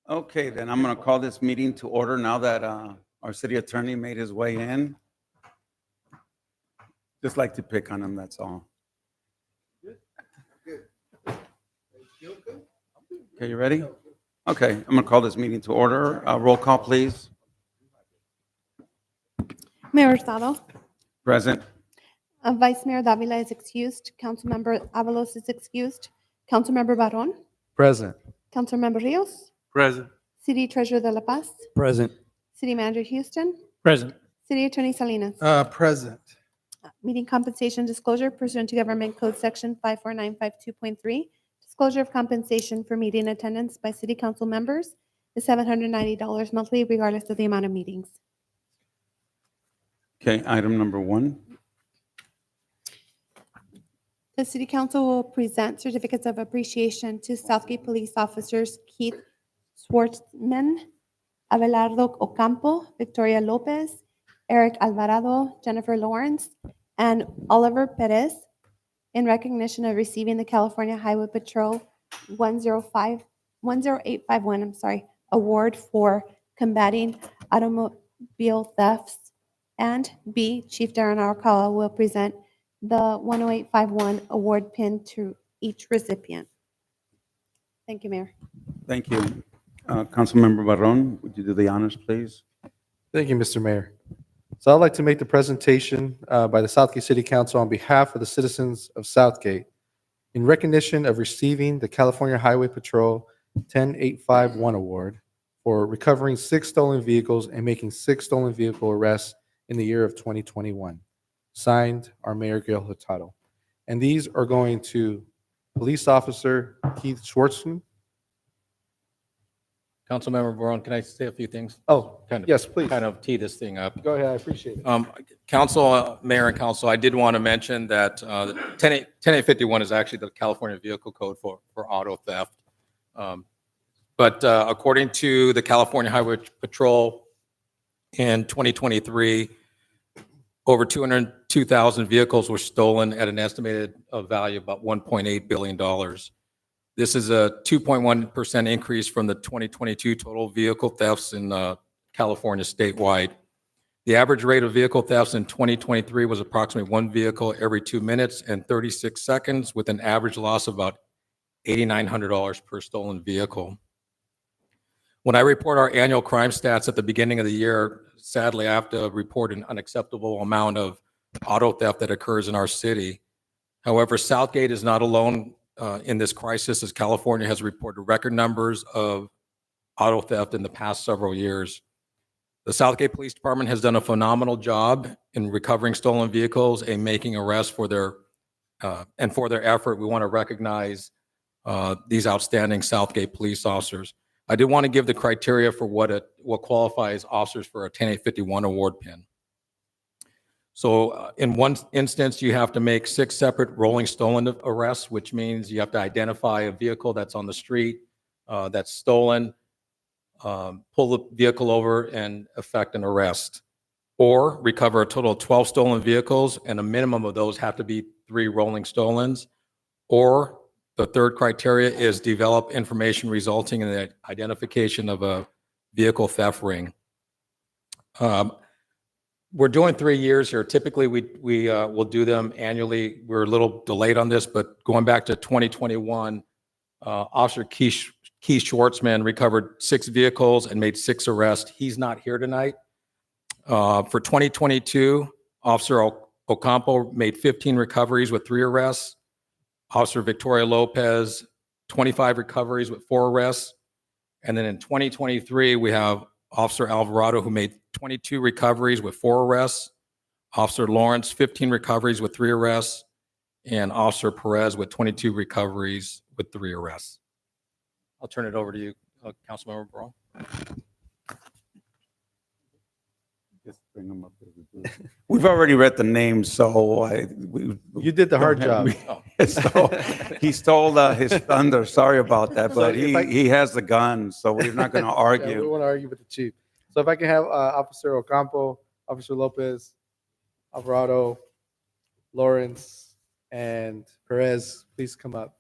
Okay, then I'm going to call this meeting to order now that our city attorney made his way in. Just like to pick on him, that's all. Okay, you ready? Okay, I'm going to call this meeting to order. Roll call, please. Mayor Hurtado. Present. Vice Mayor Davila is excused. Councilmember Avalos is excused. Councilmember Barron. Present. Councilmember Rios. Present. City Treasurer De La Paz. Present. City Manager Houston. Present. City Attorney Salinas. Present. Meeting compensation disclosure pursuant to Government Code Section 54952.3. Disclosure of compensation for meeting attendance by city council members is $790 monthly regardless of the amount of meetings. Okay, item number 1. The City Council will present certificates of appreciation to Southgate Police Officers Keith Schwartzman, Abelardo Ocampo, Victoria Lopez, Eric Alvarado, Jennifer Lawrence, and Oliver Perez in recognition of receiving the California Highway Patrol 10851 award for combating automobile thefts. And B, Chief Darren Arcala will present the 10851 award pin to each recipient. Thank you, Mayor. Thank you. Councilmember Barron, would you do the honors, please? Thank you, Mr. Mayor. So I'd like to make the presentation by the Southgate City Council on behalf of the citizens of Southgate in recognition of receiving the California Highway Patrol 10851 award for recovering 6 stolen vehicles and making 6 stolen vehicle arrests in the year of 2021. Signed, our Mayor Gail Hurtado. And these are going to Police Officer Keith Schwartzman. Councilmember Barron, can I say a few things? Oh, Kind of- yes, please. Kind of tee this thing up. Go ahead, I appreciate it. Council, Mayor and Council, I did want to mention that 10851 is actually the California Vehicle Code for auto theft. But according to the California Highway Patrol in 2023, over 202,000 vehicles were stolen at an estimated value of about $1.8 billion. This is a 2.1% increase from the 2022 total vehicle thefts in California statewide. The average rate of vehicle thefts in 2023 was approximately 1 vehicle every 2 minutes and 36 seconds, with an average loss of about $8,900 per stolen vehicle. When I report our annual crime stats at the beginning of the year, sadly, I have to report an unacceptable amount of auto theft that occurs in our city. However, Southgate is not alone in this crisis, as California has reported record numbers of auto theft in the past several years. The Southgate Police Department has done a phenomenal job in recovering stolen vehicles and making arrests for their effort. We want to recognize these outstanding Southgate police officers. I do want to give the criteria for what qualifies officers for a 10851 award pin. So in one instance, you have to make 6 separate rolling stolen arrests, which means you have to identify a vehicle that's on the street that's stolen, pull the vehicle over and effect an arrest, or recover a total of 12 stolen vehicles, and a minimum of those have to be 3 rolling stolens, or the third criteria is develop information resulting in the identification of a vehicle theft ring. We're doing 3 years here. Typically, we will do them annually. We're a little delayed on this, but going back to 2021, Officer Keith Schwartzman recovered 6 vehicles and made 6 arrests. He's not here tonight. For 2022, Officer Ocampo made 15 recoveries with 3 arrests. Officer Victoria Lopez, 25 recoveries with 4 arrests. And then in 2023, we have Officer Alvarado, who made 22 recoveries with 4 arrests. Officer Lawrence, 15 recoveries with 3 arrests. And Officer Perez with 22 recoveries with 3 arrests. I'll turn it over to you, Councilmember Barron. Just bring them up. We've already read the names, so You did the hard job. He stole his thunder. Sorry about that, So but if I- he has the gun, so we're not going to Yeah, we argue. want to argue with the chief. So if I can have Officer Ocampo, Officer Lopez, Alvarado, Lawrence, and Perez, please come up.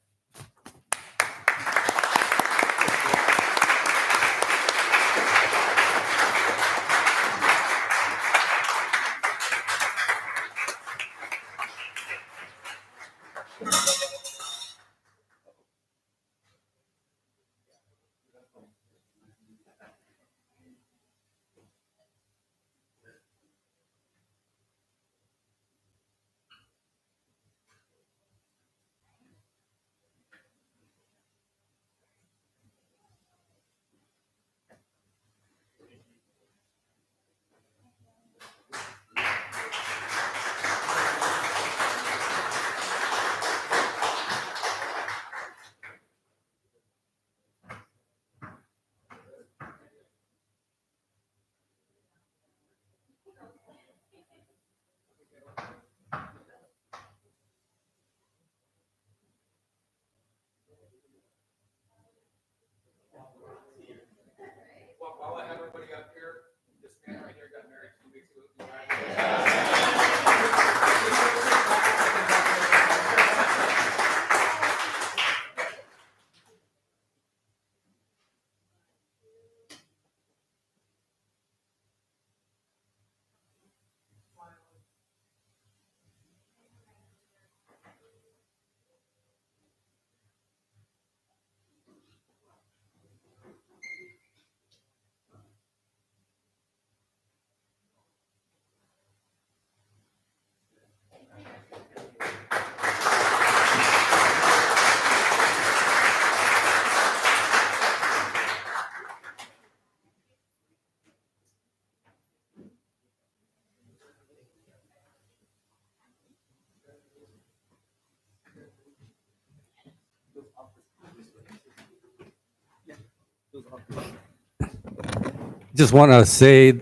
Just want to say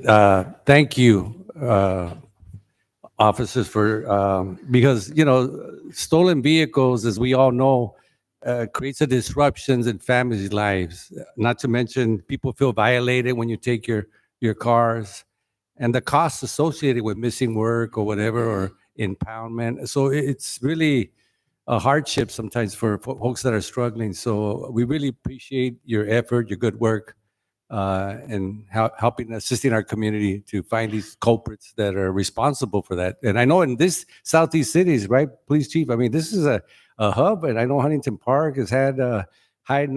thank you, officers, for because stolen vehicles, as we all know, creates a disruptions in families' lives. Not to mention, people feel violated when you take your cars, and the costs associated with missing work or whatever, or impoundment. So it's really a hardship sometimes for folks that are struggling. So we really appreciate your effort, your good work, and helping, assisting our community to find these culprits that are responsible for that. And I know in this Southeast cities, right, Police Chief, I mean, this is a hub, and I know Huntington Park has had high,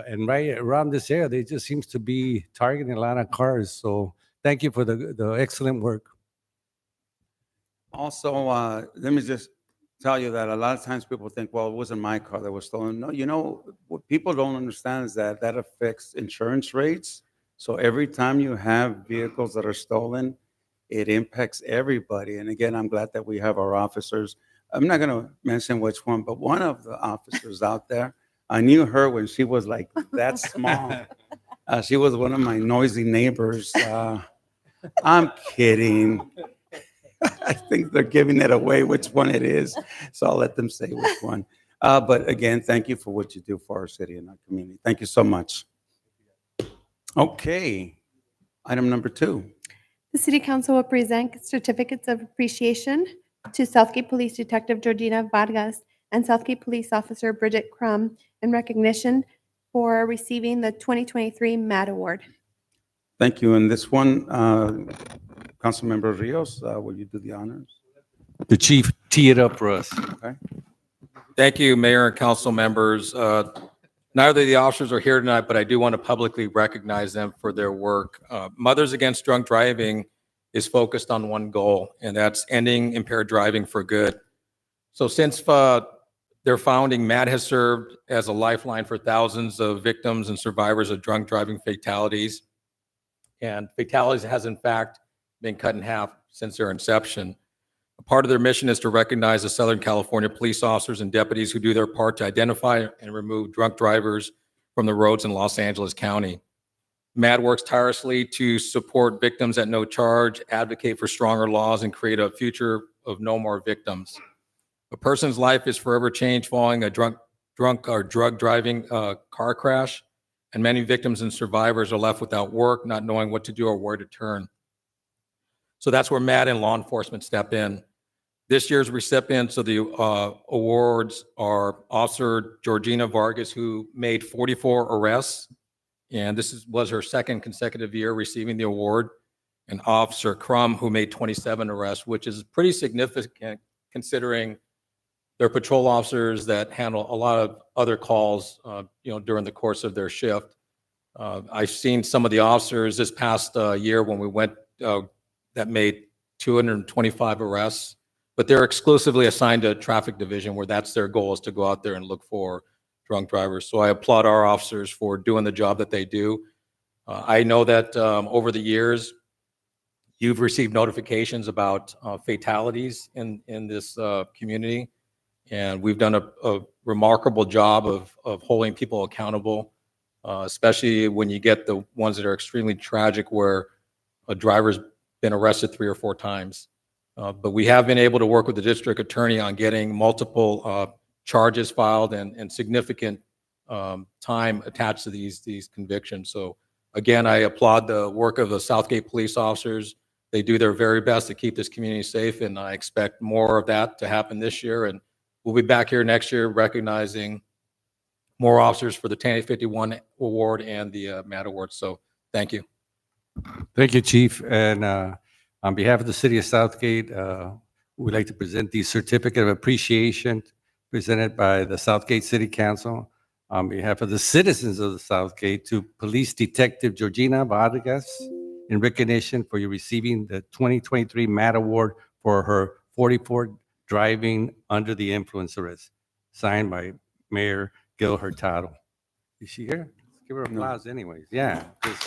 and right around this area, they just seems to be targeting a lot of cars. So thank you for the excellent work. Also, let me just tell you that a lot of times people think, well, it wasn't my car that was stolen. No, what people don't understand is that affects insurance rates. So every time you have vehicles that are stolen, it impacts everybody. And again, I'm glad that we have our officers. I'm not going to mention which one, but one of the officers out there, I knew her when she was like that small. She was one of my noisy neighbors. I'm kidding. I think they're giving it away which one it is, so I'll let them say which one. But again, thank you for what you do for our city and our community. Thank you so much. Okay, item number 2. The City Council will present certificates of appreciation to Southgate Police Detective Georgina Vargas and Southgate Police Officer Bridget Crum in recognition for receiving the 2023 MAD Award. Thank you. And this one, Councilmember Rios, will you do the honors? The chief tee it up for us. Okay. Thank you, Mayor and council members. Neither of the officers are here tonight, but I do want to publicly recognize them for their work. Mothers Against Drunk Driving is focused on one goal, and that's ending impaired driving for good. So since their founding, MAD has served as a lifeline for thousands of victims and survivors of drunk driving fatalities. And fatalities has, in fact, been cut in half since their inception. A part of their mission is to recognize the Southern California police officers and deputies who do their part to identify and remove drunk drivers from the roads in Los Angeles County. MAD works tirelessly to support victims at no charge, advocate for stronger laws, and create a future of no more victims. A person's life is forever changed following a drunk or drug driving car crash, and many victims and survivors are left without work, not knowing what to do or where to turn. So that's where MAD and law enforcement step in. This year's recipients of the awards are Officer Georgina Vargas, who made 44 arrests, and this was her second consecutive year receiving the award, and Officer Crum, who made 27 arrests, which is pretty significant considering they're patrol officers that handle a lot of other calls, during the course of their shift. I've seen some of the officers this past year when we went that made 225 arrests, but they're exclusively assigned to a traffic division where that's their goal, is to go out there and look for drunk drivers. So I applaud our officers for doing the job that they do. I know that over the years, you've received notifications about fatalities in this community. And we've done a remarkable job of holding people accountable, especially when you get the ones that are extremely tragic where a driver's been arrested 3 or 4 times. But we have been able to work with the district attorney on getting multiple charges filed and significant time attached to these convictions. So again, I applaud the work of the Southgate police officers. They do their very best to keep this community safe, and I expect more of that to happen this year. And we'll be back here next year recognizing more officers for the 10851 award and the MAD award. So thank you. Thank you, Chief. And on behalf of the City of Southgate, we'd like to present the certificate of appreciation presented by the Southgate City Council on behalf of the citizens of the Southgate to Police Detective Georgina Vargas in recognition for you receiving the 2023 MAD Award for her 44 driving under the influence arrest, signed by Mayor Gil Hurtado. Is she here? Let's give her applause anyways. Yeah,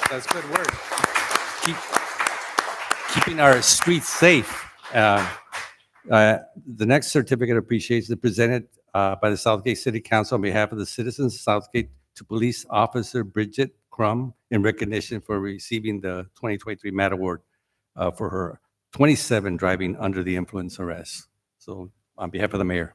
that's good work. Keeping our streets safe. The next certificate of appreciation is presented by the Southgate City Council on behalf of the citizens of Southgate to Police Officer Bridget Crum in recognition for receiving the 2023 MAT Award for her 27 driving under the influence arrests. So on behalf of the mayor.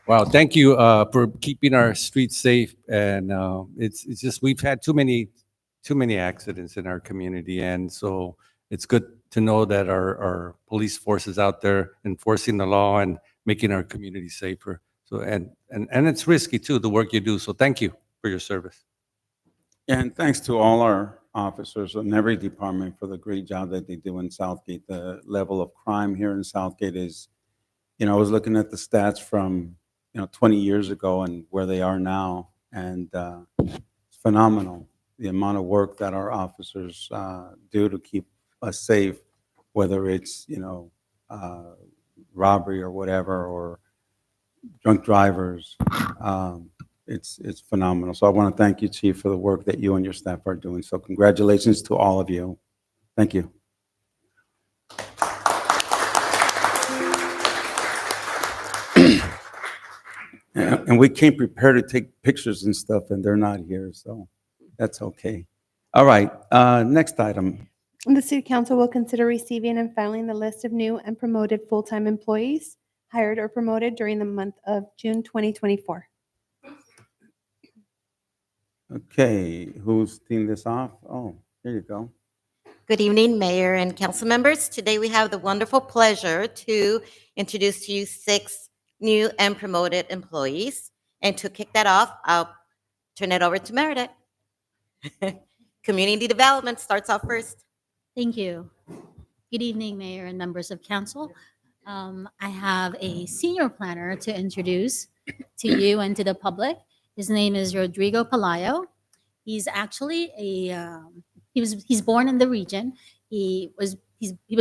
Wow, thank you for keeping our streets safe. And it's just, we've had too many accidents in our community. And so it's good to know that our police force is out there enforcing the law and making our community safer. So, and it's risky too, the work you do. So thank you for your service. And thanks to all our officers in every department for the great job that they do in Southgate. The level of crime here in Southgate is, I was looking at the stats from, 20 years ago and where they are now. And it's phenomenal, the amount of work that our officers do to keep us safe, whether it's, robbery or whatever, or drunk drivers. It's phenomenal. So I want to thank you, Chief, for the work that you and your staff are doing. So congratulations to all of you. Thank you. And we came prepared to take pictures and stuff, and they're not here, so that's okay. All right, next item. The City Council will consider receiving and filing the list of new and promoted full-time employees hired or promoted during the month of June 2024. Okay, who's teeing this off? Oh, here you go. Good evening, Mayor and council members. Today we have the wonderful pleasure to introduce to you 6 new and promoted employees. And to kick that off, I'll turn it over to Meredith. Community Development starts off first. Thank you. Good evening, Mayor and members of council. I have a senior planner to introduce to you and to the public. His name is Rodrigo Palayo. He's actually he's born in the region. He was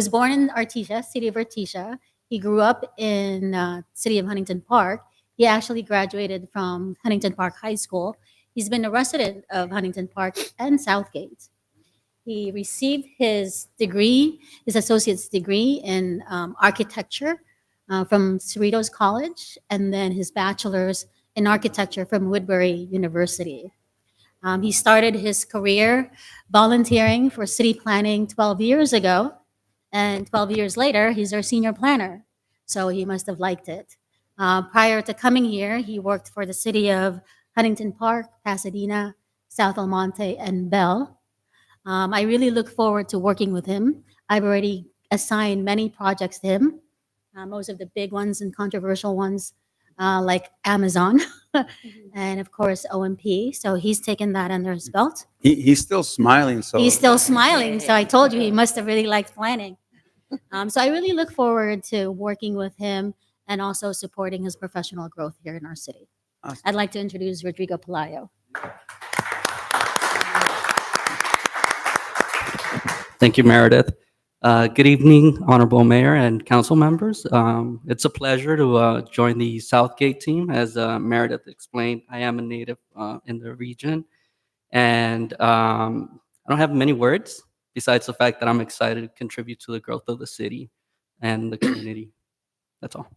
born in Artesia, city of Artesia. He grew up in city of Huntington Park. He actually graduated from Huntington Park High School. He's been a resident of Huntington Park and Southgate. He received his degree, his associate's degree in architecture from Cerritos College, and then his bachelor's in architecture from Woodbury University. He started his career volunteering for city planning 12 years ago, and 12 years later, he's our senior planner. So he must have liked it. Prior to coming here, he worked for the city of Huntington Park, Pasadena, South El Monte, and Bell. I really look forward to working with him. I've already assigned many projects to him, most of the big ones and controversial ones, like Amazon, and of course OMP. So he's taken that under his belt. He's still smiling, so. He's still smiling. So I told you he must have really liked planning. So I really look forward to working with him and also supporting his professional growth here in our city. Awesome. I'd like to introduce Rodrigo Palayo. Thank you, Meredith. Good evening, Honorable Mayor and council members. It's a pleasure to join the Southgate team. As Meredith explained, I am a native in the region, and I don't have many words besides the fact that I'm excited to contribute to the growth of the city and the community. That's all.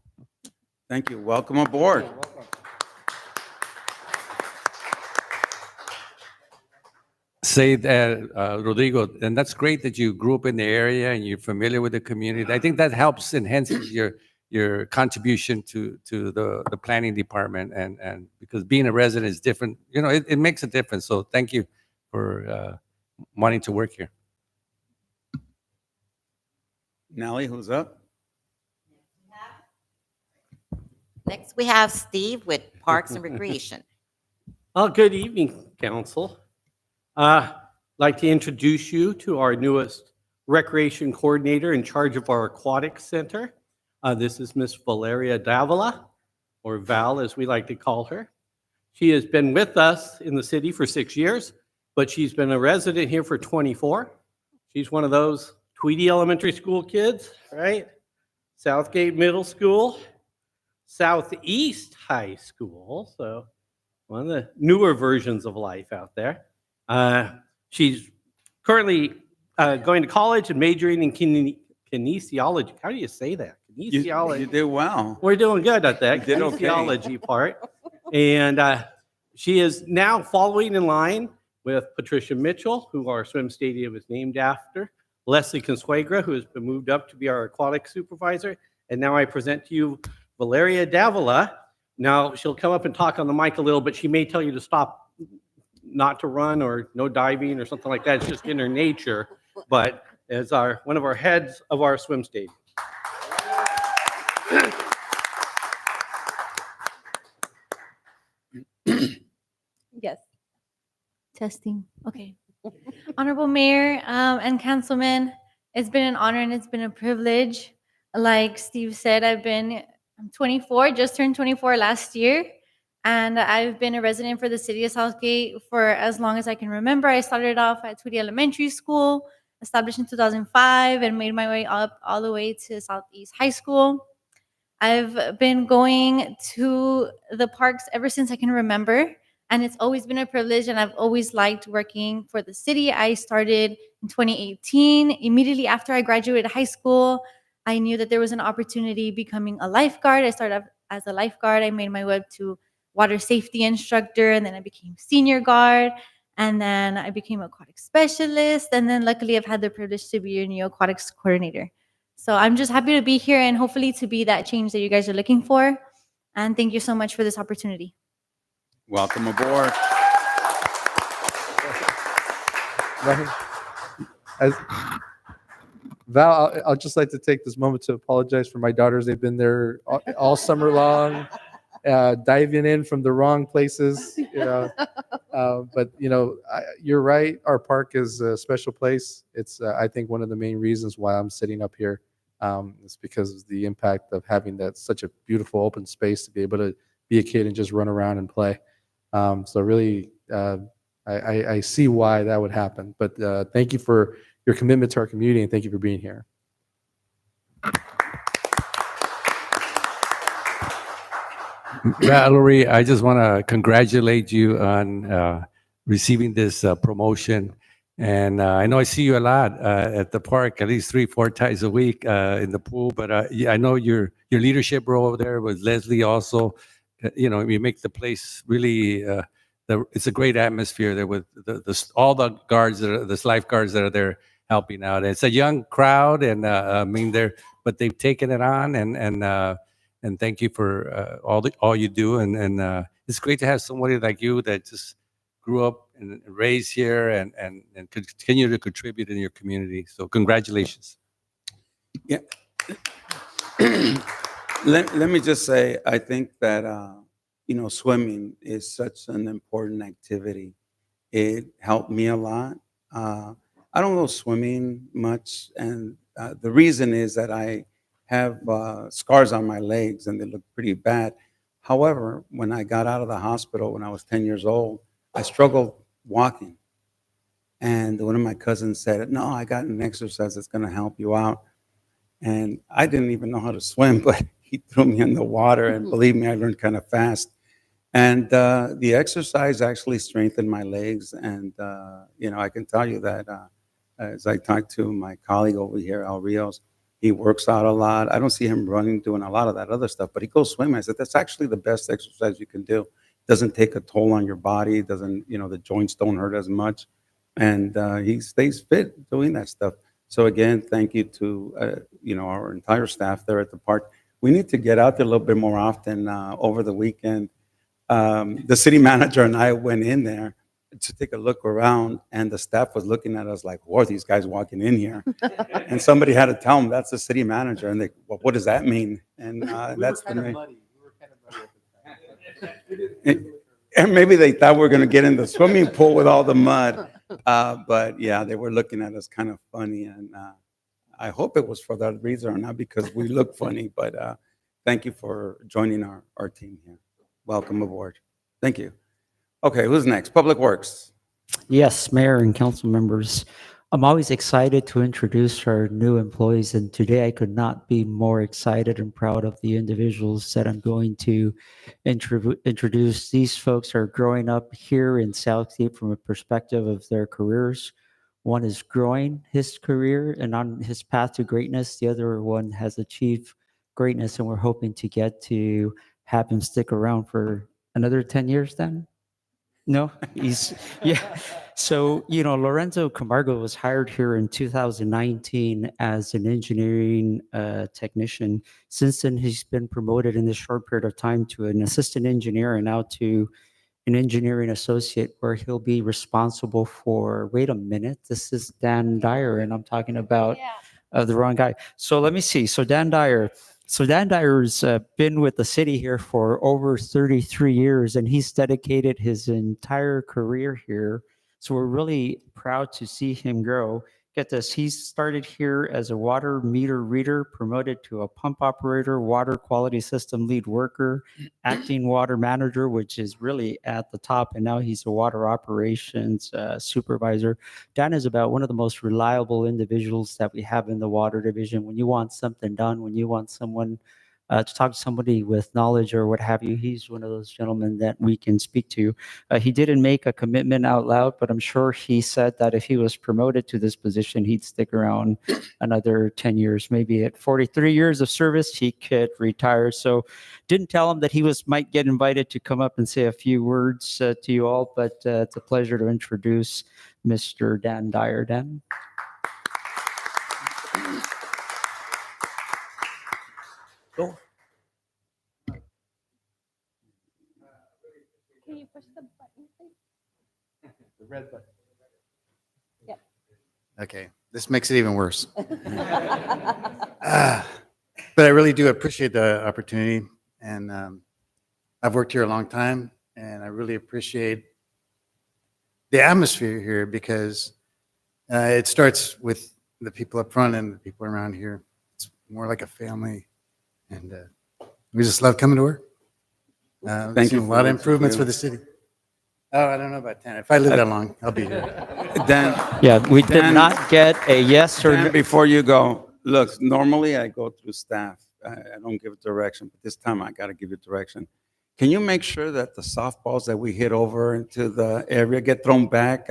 Thank you. Welcome aboard. Say that, Rodrigo, and that's great that you grew up in the area and you're familiar with the community. I think that helps enhances your contribution to the planning department, and because being a resident is different, it makes a difference. So thank you for wanting to work here. Nellie, who's up? Next, we have Steve with Parks and Recreation. Good evening, council. I'd like to introduce you to our newest recreation coordinator in charge of our aquatic center. This is Miss Valeria Davila, or Val as we like to call her. She has been with us in the city for 6 years, but she's been a resident here for 24. She's one of those Tweedy Elementary School kids, right? Southgate Middle School, Southeast High School, so one of the newer versions of life out there. She's currently going to college and majoring in kinesiology. How do you say that? You Kinesiology. did well. We're doing good at that You did okay. kinesiology part. And she is now following in line with Patricia Mitchell, who our swim stadium is named after, Leslie Consuegra, who has been moved up to be our aquatic supervisor. And now I present to you Valeria Davila. Now, she'll come up and talk on the mic a little, but she may tell you to stop, not to run or no diving or something like that. It's just in her nature. But as one of our heads of our swim stadium. Yes. Testing. Okay. Honorable Mayor and Councilman, it's been an honor and it's been a privilege. Like Steve said, I'm 24, just turned 24 last year, and I've been a resident for the city of Southgate for as long as I can remember. I started off at Tweedy Elementary School, established in 2005, and made my way up all the way to Southeast High School. I've been going to the parks ever since I can remember, and it's always been a privilege, and I've always liked working for the city. I started in 2018. Immediately after I graduated high school, I knew that there was an opportunity becoming a lifeguard. I started off as a lifeguard. I made my way up to water safety instructor, and then I became senior guard, and then I became aquatic specialist, and then luckily I've had the privilege to be your new aquatics coordinator. So I'm just happy to be here and hopefully to be that change that you guys are looking for. And thank you so much for this opportunity. Welcome aboard. Right. As, Val, I'll just like to take this moment to apologize for my daughters. They've been there all summer long, diving in from the wrong places. But you're right. Our park is a special place. It's I think one of the main reasons why I'm sitting up here is because of the impact of having that such a beautiful open space to be able to be a kid and just run around and play. So really, I see why that would happen. But thank you for your commitment to our community, and thank you for being here. Valerie, I just want to congratulate you on receiving this promotion. And I know I see you a lot at the park, at least 3-4 times a week in the pool. But yeah, I know your leadership role over there with Leslie also. You make the place really. It's a great atmosphere there with all the guards, the lifeguards that are there helping out. It's a young crowd, and but they've taken it on, and thank you for all you do. And it's great to have somebody like you that just grew up and raised here and continue to contribute in your community. So congratulations. Yeah. Let me just say, I think that, swimming is such an important activity. It helped me a lot. I don't go swimming much, and the reason is that I have scars on my legs and they look pretty bad. However, when I got out of the hospital when I was 10 years old, I struggled walking. And one of my cousins said, "No, I got an exercise that's going to help you out." And I didn't even know how to swim, but he threw me in the water, and believe me, I learned kind of fast. And the exercise actually strengthened my legs. And, I can tell you that as I talked to my colleague over here, Al Rios, he works out a lot. I don't see him running, doing a lot of that other stuff, but he goes swimming. I said, that's actually the best exercise you can do. It doesn't take a toll on your body. It doesn't, the joints don't hurt as much. And he stays fit doing that stuff. So again, thank you to, our entire staff there at the park. We need to get out there a little bit more often. Over the weekend, the city manager and I went in there to take a look around, and the staff was looking at us like, "Who are these guys walking in here?" And somebody had to tell them that's the city manager, and they, "Well, what does that mean?" And that's the name. And maybe they thought we were going to get in the swimming pool with all the mud, but yeah, they were looking at us kind of funny, and I hope it was for that reason or not because we look funny. But thank you for joining our team here. Welcome aboard. Thank you. Okay, who's next? Public Works. Yes, Mayor and council members. I'm always excited to introduce our new employees, and today I could not be more excited and proud of the individuals that I'm going to introduce. These folks are growing up here in Southgate from a perspective of their careers. One is growing his career and on his path to greatness. The other one has achieved greatness, and we're hoping to get to have him stick around for another 10 years then? No, yeah. So, Lorenzo Camargo was hired here in 2019 as an engineering technician. Since then, he's been promoted in this short period of time to an assistant engineer and now to an engineering associate, where he'll be responsible for, wait a minute, this is Dan Dyer, and I'm talking about the wrong guy. So let me see. So Dan Dyer's been with the city here for over 33 years, and he's dedicated his entire career here. So we're really proud to see him grow. Get this, he started here as a water meter reader, promoted to a pump operator, water quality system lead worker, acting water manager, which is really at the top, and now he's a water operations supervisor. Dan is about one of the most reliable individuals that we have in the water division. When you want something done, when you want someone to talk to somebody with knowledge or what have you, he's one of those gentlemen that we can speak to. He didn't make a commitment out loud, but I'm sure he said that if he was promoted to this position, he'd stick around another 10 years. Maybe at 43 years of service, he could retire. So didn't tell him that he might get invited to come up and say a few words to you all, but it's a pleasure to introduce Mr. Dan Dyer. Dan? Go. Can you push the button, please? The red button. Okay, this makes it even worse. But I really do appreciate the opportunity, and I've worked here a long time, and I really appreciate the atmosphere here, because it starts with the people up front and the people around here. It's more like a family, and we just love coming to work. Thank you A for lot of what you improvements do. for the city. Oh, I don't know about 10. If I live that long, I'll be here. Dan, Yeah, we did Dan- not get a yes or Dan, no. before you go, look, normally I go through staff. I don't give direction, but this time I got to give you direction. Can you make sure that the softballs that we hit over into the area get thrown back?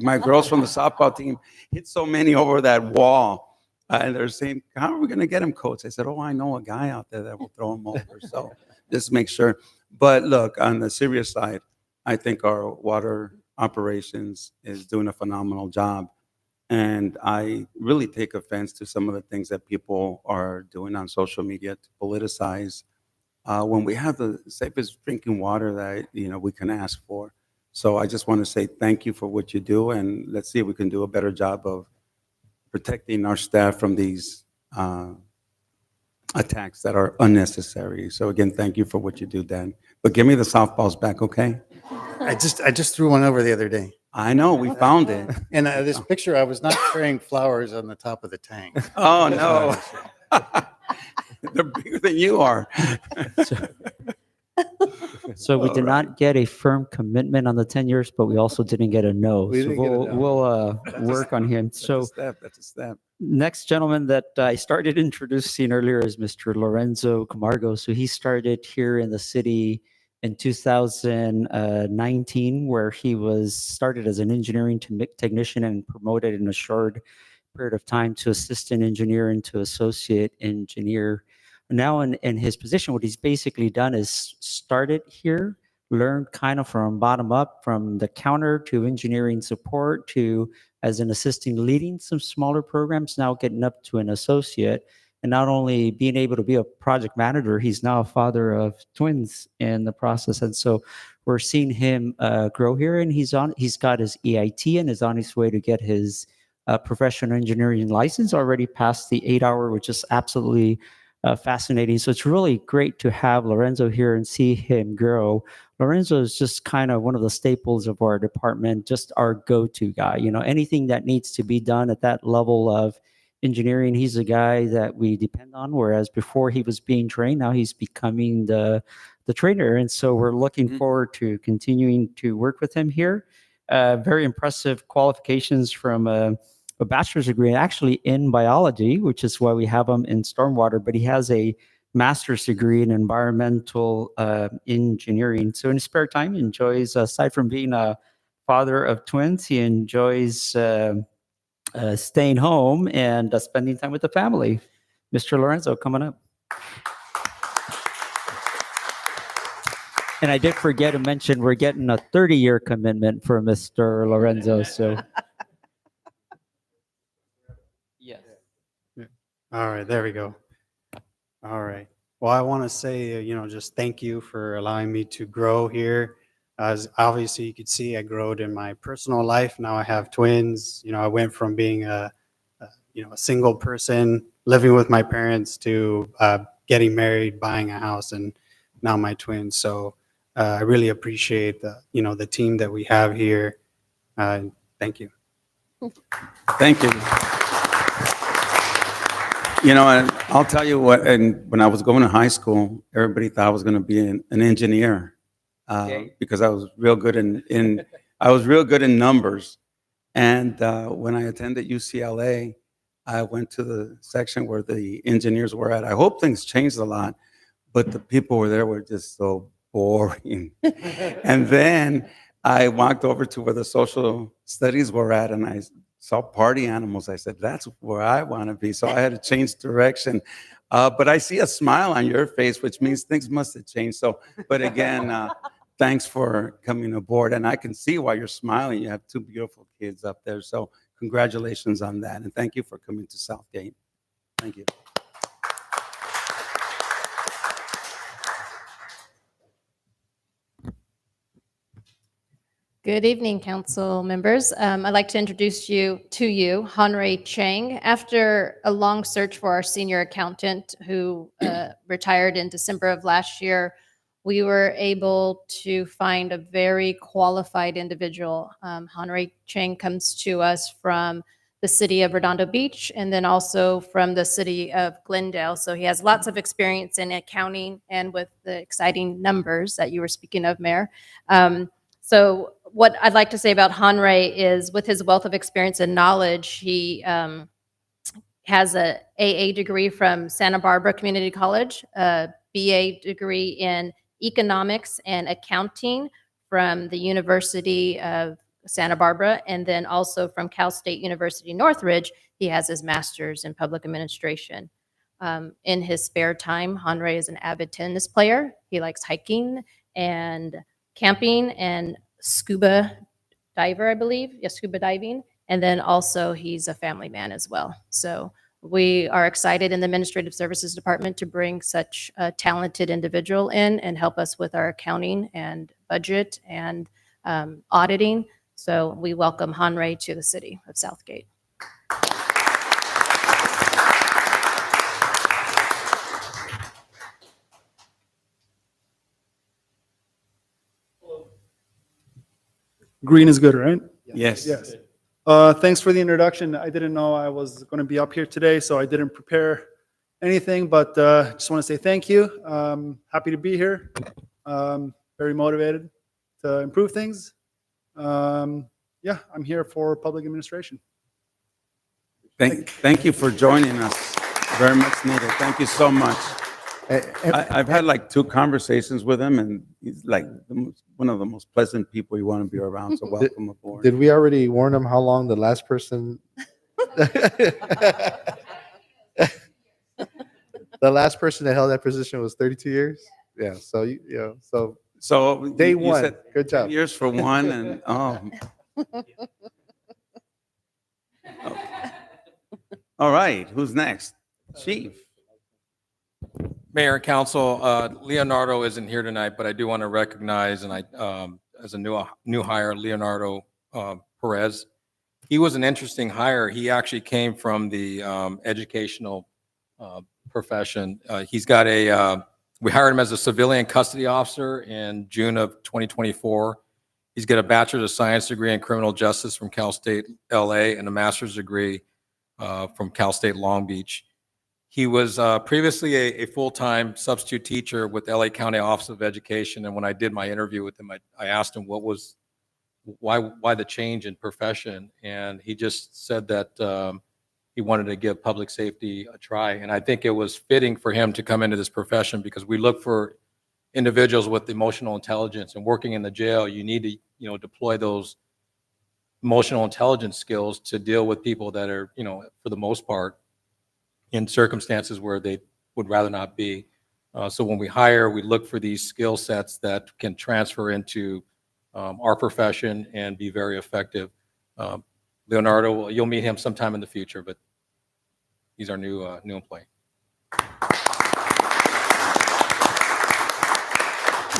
My girls from the softball team hit so many over that wall. And they're saying, how are we going to get them, coach? I said, oh, I know a guy out there that will throw them over. So just make sure. But look, on the serious side, I think our water operations is doing a phenomenal job. And I really take offense to some of the things that people are doing on social media to politicize when we have the safest drinking water that we can ask for. So I just want to say thank you for what you do, and let's see if we can do a better job of protecting our staff from these attacks that are unnecessary. So again, thank you for what you do, Dan. But give me the softballs back, okay? I just threw one over the other day. I know, we found it. And this picture, I was not carrying flowers on the top of the tank. Oh, no. They're bigger than you are. So we All did right. not get a firm commitment on the 10 years, but we also didn't get a no. We So didn't get a no. we'll work on him. So That's a step. next gentleman that I started introducing earlier is Mr. Lorenzo Camargo. So he started here in the city in 2019, where he was started as an engineering technician and promoted in a short period of time to assistant engineer and to associate engineer. Now in his position, what he's basically done is started here, learned kind of from bottom up, from the counter to engineering support to as an assistant leading some smaller programs, now getting up to an associate. And not only being able to be a project manager, he's now a father of twins in the process. And so we're seeing him grow here, and he's got his EIT and is on his way to get his professional engineering license, already passed the 8-hour, which is absolutely fascinating. So it's really great to have Lorenzo here and see him grow. Lorenzo is just kind of one of the staples of our department, just our go-to guy. Anything that needs to be done at that level of engineering, he's a guy that we depend on, whereas before he was being trained, now he's becoming the trainer. And so we're looking forward to continuing to work with him here. Very impressive qualifications from a bachelor's degree actually in biology, which is why we have him in stormwater, but he has a master's degree in environmental engineering. So in his spare time, he enjoys, aside from being a father of twins, he enjoys staying home and spending time with the family. Mr. Lorenzo, coming up. And I did forget to mention, we're getting a 30-year commitment for Mr. Lorenzo, so. Yes. All right, there we go. All right. Well, I want to say, just thank you for allowing me to grow here. As obviously you could see, I growed in my personal life. Now I have twins. I went from being a single person living with my parents to getting married, buying a house, and now my twins. So I really appreciate the team that we have here. Thank you. Thank you. And I'll tell you what, and when I was going to high school, everybody thought I was going to be an engineer because I was real good in numbers. And when I attended UCLA, I went to the section where the engineers were at. I hope things changed a lot, but the people were just so boring. And then I walked over to where the social studies were at, and I saw party animals. I said, that's where I want to be. So I had to change direction. But I see a smile on your face, which means things must have changed. So, but again, thanks for coming aboard. And I can see why you're smiling. You have two beautiful kids up there. So congratulations on that. And thank you for coming to Southgate. Thank you. Good evening, council members. I'd like to introduce you to Hanrei Chang. After a long search for our senior accountant who retired in December of last year, we were able to find a very qualified individual. Hanrei Chang comes to us from the city of Redondo Beach and then also from the city of Glendale. So he has lots of experience in accounting and with the exciting numbers that you were speaking of, Mayor. So what I'd like to say about Hanrei is with his wealth of experience and knowledge, he has a AA degree from Santa Barbara Community College, a BA degree in economics and accounting from the University of Santa Barbara, and then also from Cal State University Northridge, he has his master's in public administration. In his spare time, Hanrei is an avid tennis player. He likes hiking and camping and scuba diver, I believe. Yes, scuba diving. And then also he's a family man as well. So we are excited in the Administrative Services Department to bring such a talented individual in and help us with our accounting and budget and auditing. So we welcome Hanrei to the city of Southgate. Green is good, right? Yes. Yes. Thanks for the introduction. I didn't know I was going to be up here today, so I didn't prepare anything, but just want to say thank you. Happy to be here. Very motivated to improve things. Yeah, I'm here for public administration. Thank you for joining us. Very much needed. Thank you so much. I've had like 2 conversations with him, and he's like one of the most pleasant people you want to be around. So welcome aboard. Did we already warn him how long the last person? The last person that held that position was 32 years. Yeah. So So day you one. said Good job. 10 years for one, and all right. Who's next? Chief. Mayor and Council, Leonardo isn't here tonight, but I do want to recognize, and as a new hire, Leonardo Perez. He was an interesting hire. He actually came from the educational profession. He's got we hired him as a civilian custody officer in June of 2024. He's got a Bachelor of Science degree in criminal justice from Cal State LA and a master's degree from Cal State Long Beach. He was previously a full-time substitute teacher with LA County Office of Education. And when I did my interview with him, I asked him why the change in profession. And he just said that he wanted to give public safety a try. And I think it was fitting for him to come into this profession because we look for individuals with emotional intelligence, and working in the jail, you need to, deploy those emotional intelligence skills to deal with people that are, for the most part, in circumstances where they would rather not be. So when we hire, we look for these skill sets that can transfer into our profession and be very effective. Leonardo, you'll meet him sometime in the future, but he's our new employee.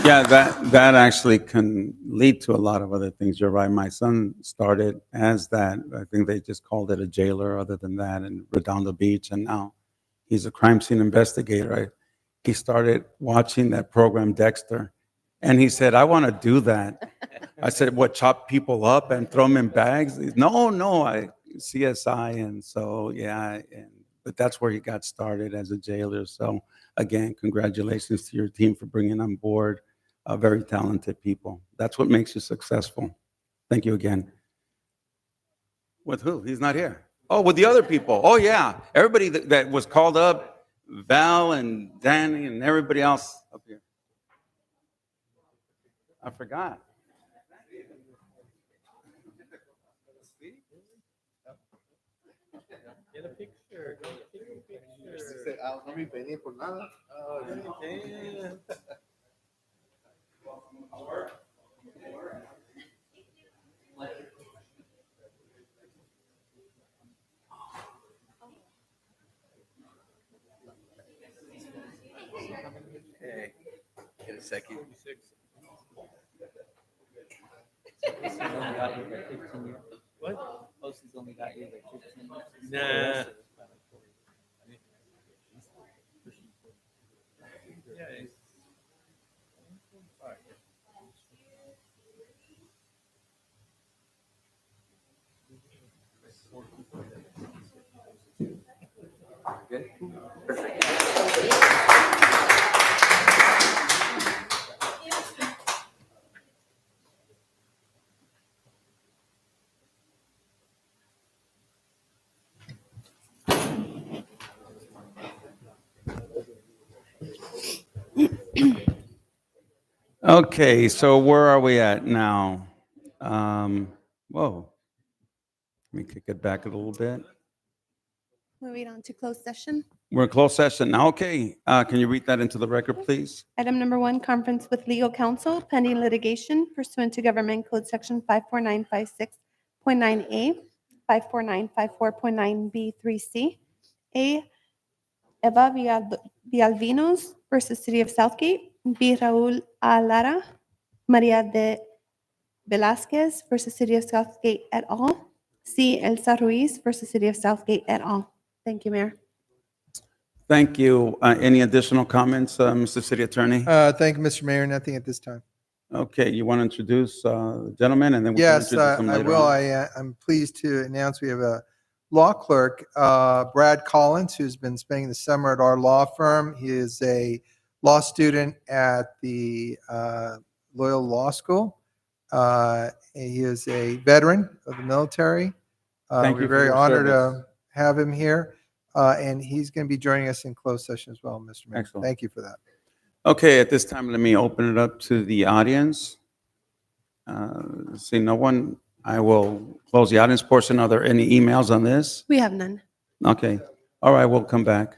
Yeah, that actually can lead to a lot of other things. You're right. My son started as that. I think they just called it a jailer other than that in Redondo Beach. And now he's a crime scene investigator. He started watching that program, Dexter. And he said, I want to do that. I said, what, chop people up and throw them in bags? No, CSI. And so, yeah, but that's where he got started as a jailer. So again, congratulations to your team for bringing on board very talented people. That's what makes you successful. Thank you again. With who? He's not here. Oh, with the other people. Oh, yeah. Everybody that was called up, Val and Danny and everybody else up here. I forgot. Get a picture. No me pedí por nada. Hey, get a second. What? Posey's only got you like 15 minutes. Nah. Okay, so where are we at now? Whoa. Let me kick it back a little bit. Moving on to closed session. We're in closed session now. Okay, can you read that into the record, please? Item number 1, conference with legal counsel pending litigation pursuant to Government Code Section 54956.9A, 54954.9B3C. A, Eva Villalvinos versus City of Southgate. B, Raul A. Lara, Maria de Velazquez versus City of Southgate et al. C, Elsa Ruiz versus City of Southgate et al. Thank you, Mayor. Thank you. Any additional comments, Mr. City Attorney? Thank you, Mr. Mayor. Nothing at this time. Okay, you want to introduce the gentleman and then we can Yes, introduce him I later will. on? I'm pleased to announce we have a law clerk, Brad Collins, who's been spending the summer at our law firm. He is a law student at the Loyola Law School. He is a veteran of the military. Thank you We're for very your honored service. to have him here. And he's going to be joining us in closed session as well, Mr. Mayor. Excellent. Thank you for that. Okay, at this time, let me open it up to the audience. See no one, I will close the audience portion. Are there any emails on this? We have none. Okay, all right, we'll come back.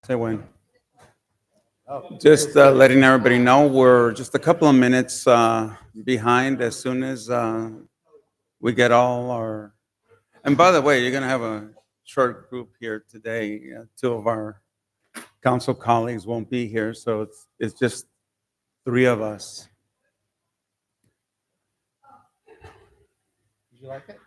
Say when. Just letting everybody know, we're just a couple of minutes behind. As soon as we get all our, and by the way, you're going to have a short group here today. Two of our council colleagues won't be here, so it's just three of us. Did you like it?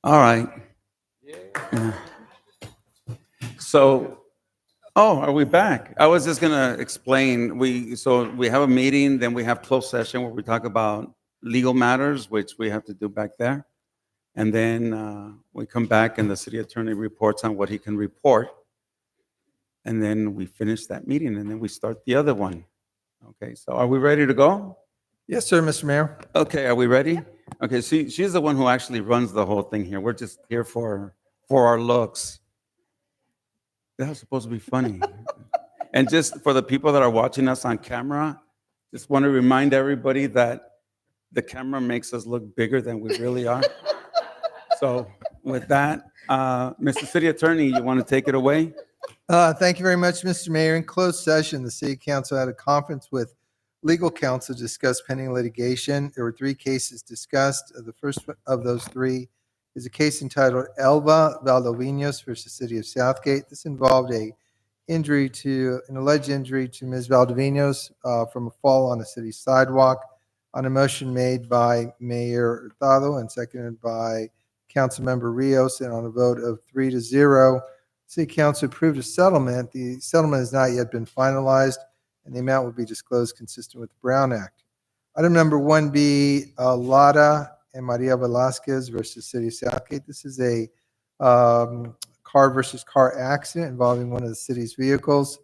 All right. So, oh, are we back? I was just gonna explain, so we have a meeting, then we have closed session where we talk about legal matters, which we have to do back there. And then we come back and the city attorney reports on what he can report. And then we finish that meeting and then we start the other one. Okay, so are we ready to go? Yes, sir, Mr. Mayor. Okay, are we ready? Okay, she's the one who actually runs the whole thing here. We're just here for our looks. That was supposed to be funny. And just for the people that are watching us on camera, just want to remind everybody that the camera makes us look bigger than we really are. So with that, Mr. City Attorney, you want to take it away? Thank you very much, Mr. Mayor. In closed session, the city council had a conference with legal counsel to discuss pending litigation. There were 3 cases discussed. The first of those 3 is a case entitled Elva Valdovinos versus City of Southgate. This involved an alleged injury to Ms. Valdovinos from a fall on a city sidewalk on a motion made by Mayor Hurtado and seconded by Councilmember Rios, and on a vote of 3-0, City Council approved a settlement. The settlement has not yet been finalized, and the amount will be disclosed consistent with the Brown Act. Item number 1B, Lara and Maria Velasquez versus City of Southgate. This is a car versus car accident involving one of the city's vehicles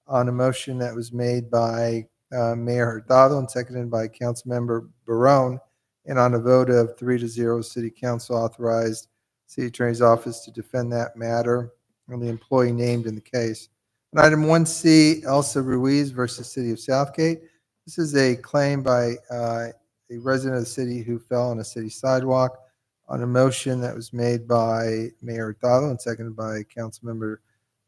on a motion that was made by Mayor Hurtado and seconded by Councilmember Barone. And on a vote of 3-0, City Council authorized City Attorney's Office to defend that matter and the employee named in the case. And item 1C, Elsa Ruiz versus City of Southgate. This is a claim by a resident of the city who fell on a city sidewalk on a motion that was made by Mayor Hurtado and seconded by Councilmember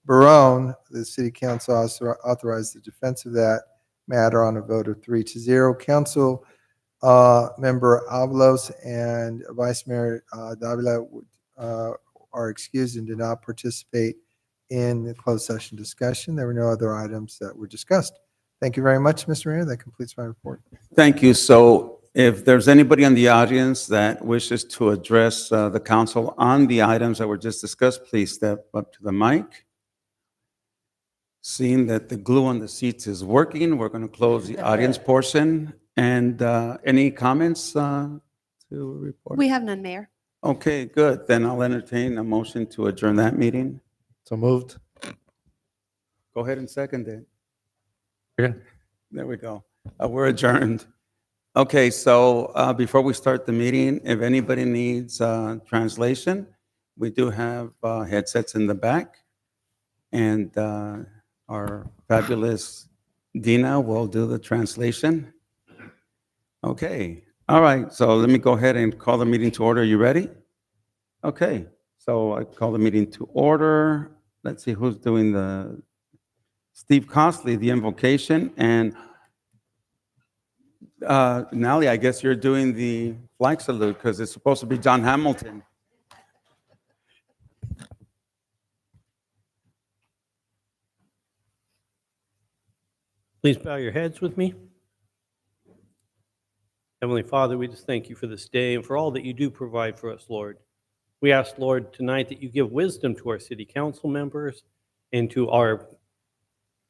Barone. The City Council also authorized the defense of that matter on a vote of 3-0. Council Member Avalos and Vice Mayor Davila are excused and did not participate in the closed session discussion. There were no other items that were discussed. Thank you very much, Mr. Mayor. That completes my report. Thank you. So if there's anybody in the audience that wishes to address the council on the items that were just discussed, please step up to the mic. Seeing that the glue on the seats is working, we're going to close the audience portion. And any comments to report? We have none, Mayor. Okay, good. Then I'll entertain a motion to adjourn that meeting. So moved. Go ahead and second it. Yeah. There we go. We're adjourned. Okay, so before we start the meeting, if anybody needs translation, we do have headsets in the back. And our fabulous Dina will do the translation. Okay. All right. So let me go ahead and call the meeting to order. Are you ready? Okay. So I call the meeting to order. Let's see who's doing Steve Costley, the invocation. And Nally, I guess you're doing the flag salute because it's supposed to be John Hamilton. Please bow your heads with me. Heavenly Father, we just thank you for this day and for all that you do provide for us, Lord. We ask, Lord, tonight that you give wisdom to our city council members and to our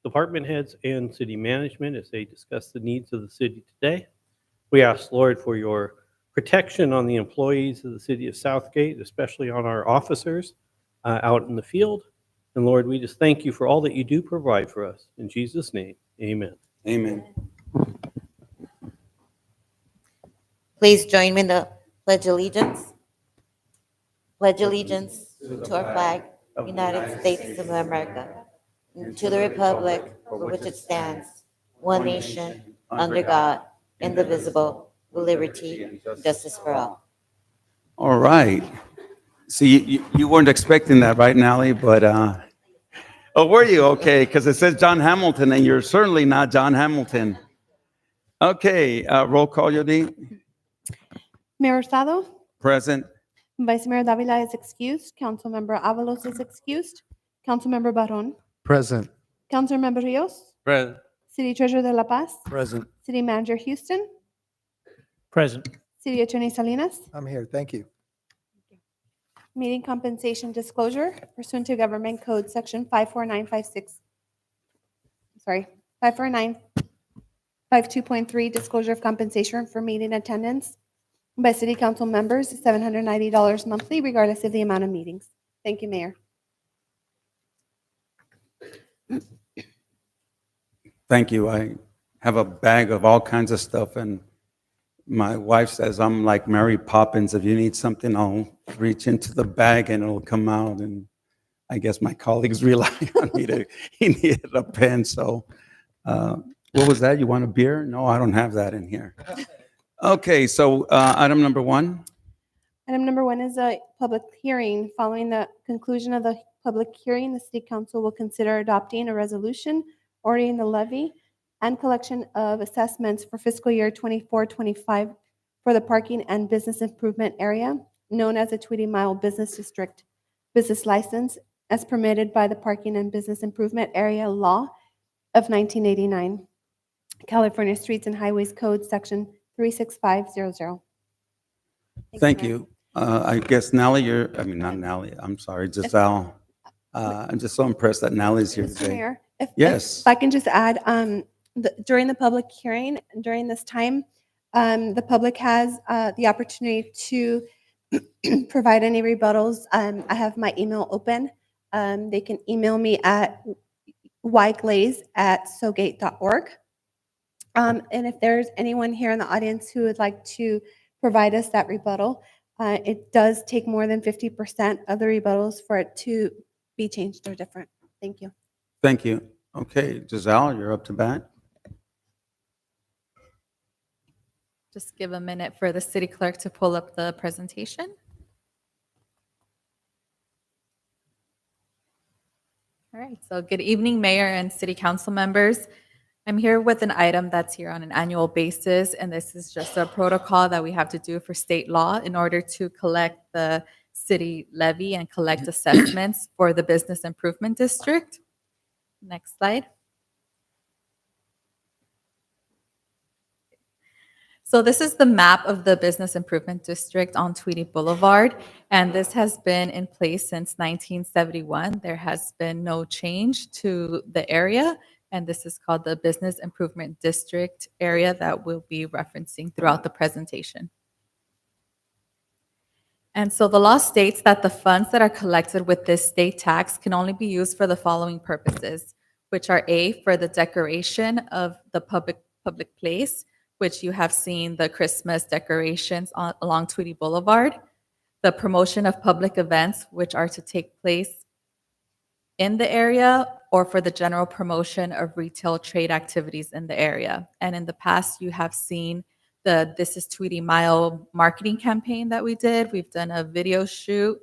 department heads and city management as they discuss the needs of the city today. We ask, Lord, for your protection on the employees of the city of Southgate, especially on our officers out in the field. And Lord, we just thank you for all that you do provide for us. In Jesus' name, amen. Amen. Please join me in the Pledge of Allegiance. Pledge allegiance to our flag, United States of America, and to the republic for which it stands, one nation, under God, indivisible, with liberty and justice for all. All right. See, you weren't expecting that, right, Nally? But, oh, were you? Okay, because it says John Hamilton, and you're certainly not John Hamilton. Okay, roll call, Yodi. Mayor Hurtado, Present. Vice Mayor Davila is excused, Councilmember Avalos is excused, Councilmember Barron, Present. Councilmember Rios, Present. City Treasurer De La Paz, Present. City Manager Houston, Present. City Attorney Salinas. I'm here. Thank you. Meeting compensation disclosure pursuant to Government Code Section 54956. Sorry, 54952.3, disclosure of compensation for meeting attendance by city council members, $790 monthly, regardless of the amount of meetings. Thank you, Mayor. Thank you. I have a bag of all kinds of stuff, and my wife says I'm like Mary Poppins. If you need something, I'll reach into the bag and it'll come out. And I guess my colleagues rely on me to, he needed a pen. So what was that? You want a beer? No, I don't have that in here. Okay, so item number one. Item number one is a public hearing. Following the conclusion of the public hearing, the city council will consider adopting a resolution ordering the levy and collection of assessments for fiscal year 24-25 for the parking and business improvement area known as the Tweedy Mile Business District business license as permitted by the Parking and Business Improvement Area Law of 1989, California Streets and Highways Code, Section 36500. Thank Mayor. you. I guess Nally, not Nally, I'm sorry, Giselle. I'm just so impressed that Nally's here Mr. today. Mayor, Yes. if I can just add, during the public hearing, during this time, the public has the opportunity to provide any rebuttals. I have my email open. They can email me at yglaze@sogate.org. And if there's anyone here in the audience who would like to provide us that rebuttal, it does take more than 50% of the rebuttals for it to be changed or different. Thank you. Thank you. Okay, Giselle, you're up to bat. Just give a minute for the city clerk to pull up the presentation. All right, so good evening, Mayor and City Council members. I'm here with an item that's here on an annual basis, and this is just a protocol that we have to do for state law in order to collect the city levy and collect assessments for the Business Improvement District. Next slide. So this is the map of the Business Improvement District on Tweedy Boulevard, and this has been in place since 1971. There has been no change to the area, and this is called the Business Improvement District area that we'll be referencing throughout the presentation. And so the law states that the funds that are collected with this state tax can only be used for the following purposes, which are A, for the decoration of the public place, which you have seen the Christmas decorations along Tweedy Boulevard, the promotion of public events, which are to take place in the area, or for the general promotion of retail trade activities in the area. And in the past, you have seen the This is Tweedy Mile marketing campaign that we did. We've done a video shoot,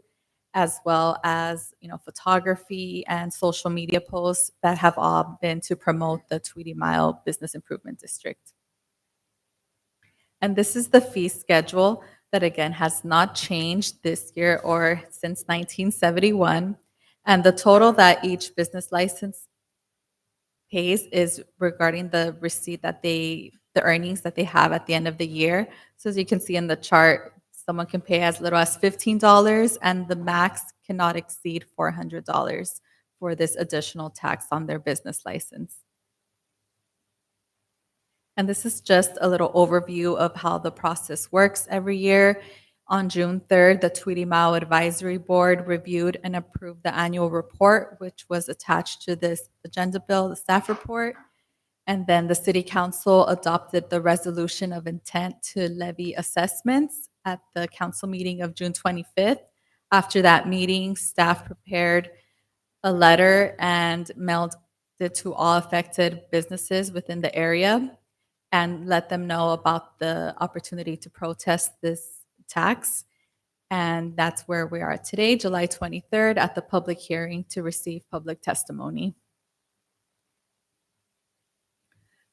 as well as photography and social media posts that have all been to promote the Tweedy Mile Business Improvement District. And this is the fee schedule that, again, has not changed this year or since 1971. And the total that each business license pays is regarding the receipt that the earnings that they have at the end of the year. So as you can see in the chart, someone can pay as little as $15, and the max cannot exceed $400 for this additional tax on their business license. And this is just a little overview of how the process works every year. On June 3rd, the Tweedy Mile Advisory Board reviewed and approved the annual report, which was attached to this agenda bill, the staff report. And then the City Council adopted the resolution of intent to levy assessments at the council meeting of June 25th. After that meeting, staff prepared a letter and mailed it to all affected businesses within the area and let them know about the opportunity to protest this tax. And that's where we are today, July 23rd, at the public hearing to receive public testimony.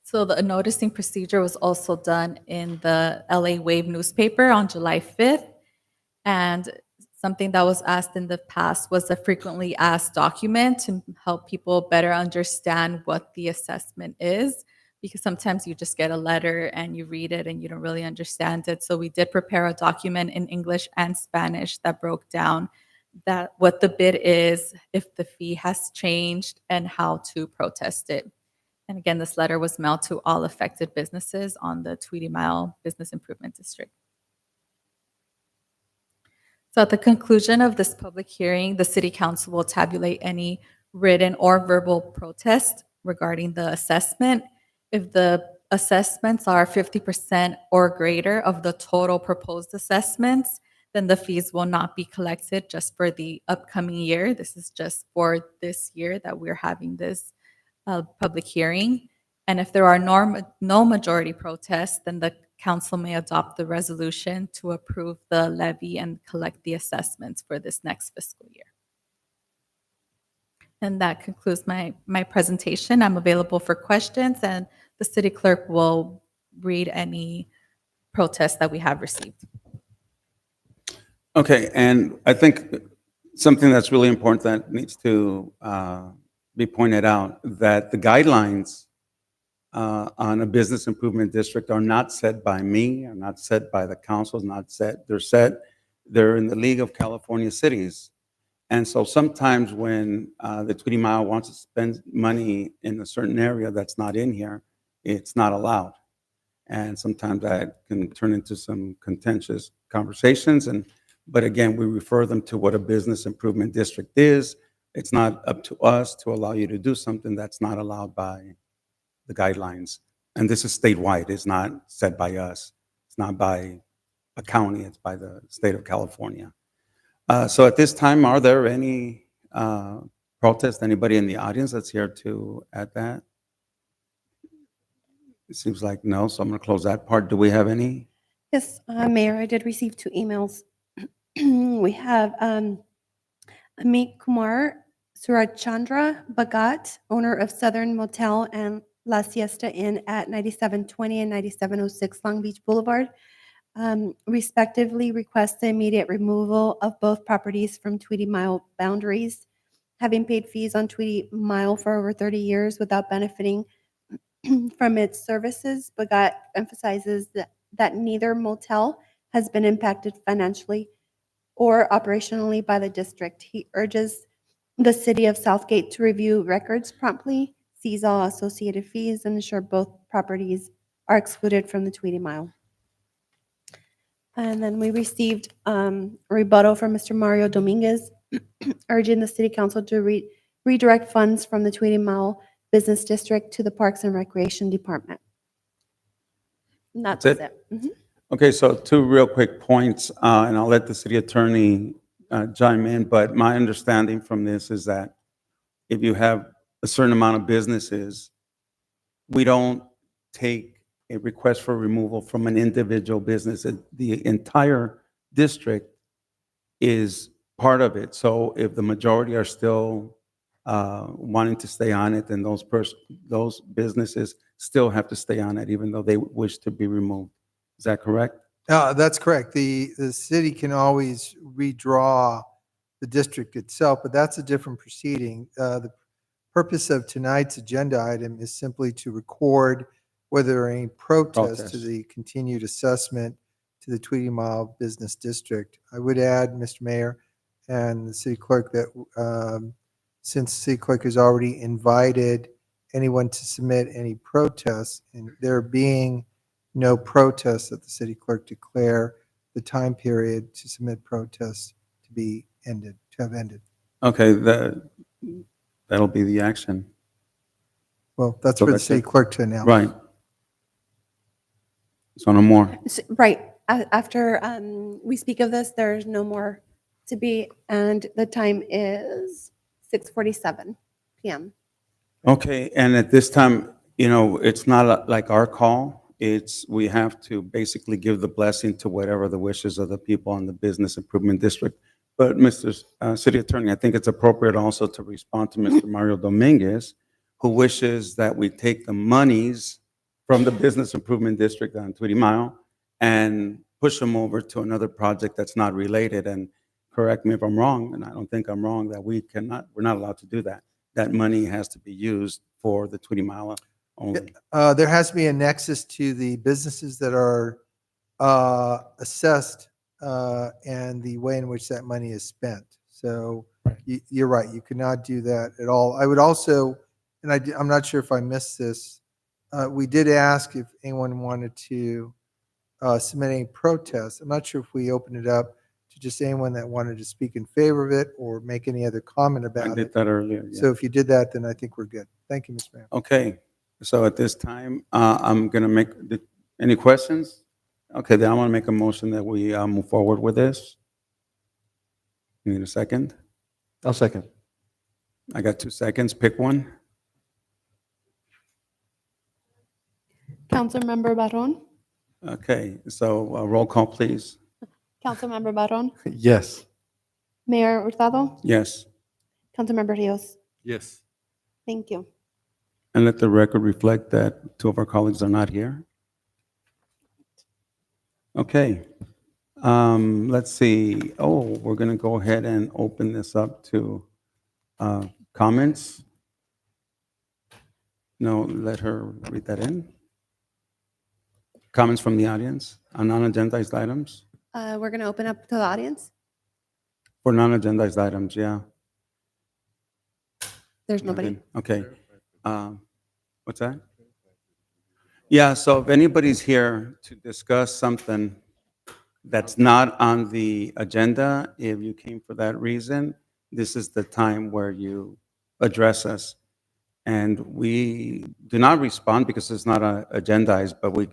So the noticing procedure was also done in the LA Wave newspaper on July 5th. And something that was asked in the past was a frequently asked document to help people better understand what the assessment is, because sometimes you just get a letter and you read it and you don't really understand it. So we did prepare a document in English and Spanish that broke down that what the bid is, if the fee has changed, and how to protest it. And again, this letter was mailed to all affected businesses on the Tweedy Mile Business Improvement District. So at the conclusion of this public hearing, the City Council will tabulate any written or verbal protest regarding the assessment. If the assessments are 50% or greater of the total proposed assessments, then the fees will not be collected just for the upcoming year. This is just for this year that we're having this public hearing. And if there are no majority protests, then the council may adopt the resolution to approve the levy and collect the assessments for this next fiscal year. And that concludes my presentation. I'm available for questions, and the city clerk will read any protests that we have received. Okay, and I think something that's really important that needs to be pointed out, that the guidelines on a business improvement district are not set by me, are not set by the council, not set, they're in the League of California Cities. And so sometimes when the Tweedy Mile wants to spend money in a certain area that's not in here, it's not allowed. And sometimes that can turn into some contentious conversations. But again, we refer them to what a business improvement district is. It's not up to us to allow you to do something that's not allowed by the guidelines. And this is statewide. It's not set by us. It's not by a county. It's by the state of California. So at this time, are there any protests? Anybody in the audience that's here to add that? It seems like no, so I'm going to close that part. Do we have any? Yes, Mayor, I did receive 2 emails. We have Amit Kumar Surachandra Bhagat, owner of Southern Motel and La Siesta Inn at 9720 and 9706 Long Beach Boulevard, respectively request the immediate removal of both properties from Tweedy Mile boundaries. Having paid fees on Tweedy Mile for over 30 years without benefiting from its services, Bhagat emphasizes that neither motel has been impacted financially or operationally by the district. He urges the city of Southgate to review records promptly, seize all associated fees, and ensure both properties are excluded from the Tweedy Mile. And then we received a rebuttal from Mr. Mario Dominguez urging the city council to redirect funds from the Tweedy Mile Business District to the Parks and Recreation Department. And that's That's it. it? Okay, so 2 real quick points, and I'll let the city attorney chime in, but my understanding from this is that if you have a certain amount of businesses, we don't take a request for removal from an individual business. The entire district is part of it. So if the majority are still wanting to stay on it, then those businesses still have to stay on it, even though they wish to be removed. Is that correct? That's correct. The city can always redraw the district itself, but that's a different proceeding. The purpose of tonight's agenda item is simply to record whether there are any protests to the continued assessment to the Tweedy Mile Business District. I would add, Mr. Mayor and the city clerk, that since the city clerk has already invited anyone to submit any protests, and there being no protests, that the city clerk declare the time period to submit protests to be ended, to have ended. Okay, that'll be the action. Well, that's So for the that's city it. clerk to announce. Right. So no more. Right. After we speak of this, there's no more to be, and the time is 6:47 PM. Okay, and at this time, it's not like our call. We have to basically give the blessing to whatever the wishes of the people in the Business Improvement District. But Mr. City Attorney, I think it's appropriate also to respond to Mr. Mario Dominguez, who wishes that we take the monies from the Business Improvement District on Tweety Mile and push them over to another project that's not related. And correct me if I'm wrong, and I don't think I'm wrong, that we're not allowed to do that. That money has to be used for the Tweety Mile only. There has to be a nexus to the businesses that are assessed and the way in which that money is spent. So you're right, you cannot do that at all. I would also, and I'm not sure if I missed this, we did ask if anyone wanted to submit any protests. I'm not sure if we opened it up to just anyone that wanted to speak in favor of it or make any other comment I about did it. that earlier. Yeah. So if you did that, then I think we're good. Thank you, Mr. Mayor. Okay, so at this time, I'm going to make, any questions? Okay, then I want to make a motion that we move forward with this. You need a second? I'll second. I got 2 seconds, pick one. Councilmember Barron, Okay, so roll call, please. Councilmember Barron, Yes. Mayor Hurtado, Yes, Councilmember Rios. Yes. Thank you. and let the record reflect that 2 of our colleagues are not here. Okay, let's see. Oh, we're going to go ahead and open this up to comments. No, let her read that in. Comments from the audience on non-agendized items? We're going to open up to the audience. For non-agendized items, yeah. There's nobody. Okay. What's that? Yeah, so if anybody's here to discuss something that's not on the agenda, if you came for that reason, this is the time where you address us. And we do not respond because it's not agendized, but we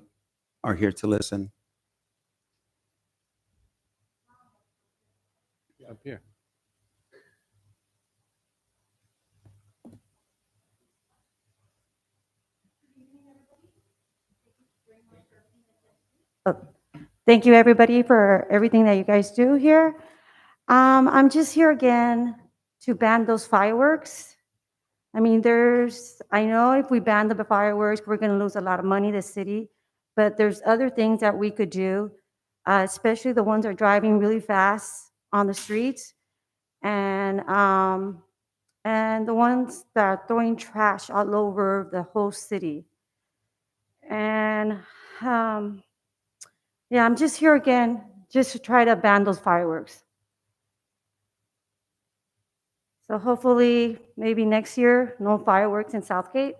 are here to listen. Up here. Thank you, everybody, for everything that you guys do here. I'm just here again to ban those fireworks. I mean, I know if we ban the fireworks, we're going to lose a lot of money, the city, but there's other things that we could do, especially the ones that are driving really fast on the streets and the ones that are throwing trash all over the whole city. And yeah, I'm just here again just to try to ban those fireworks. So hopefully, maybe next year, no fireworks in Southgate.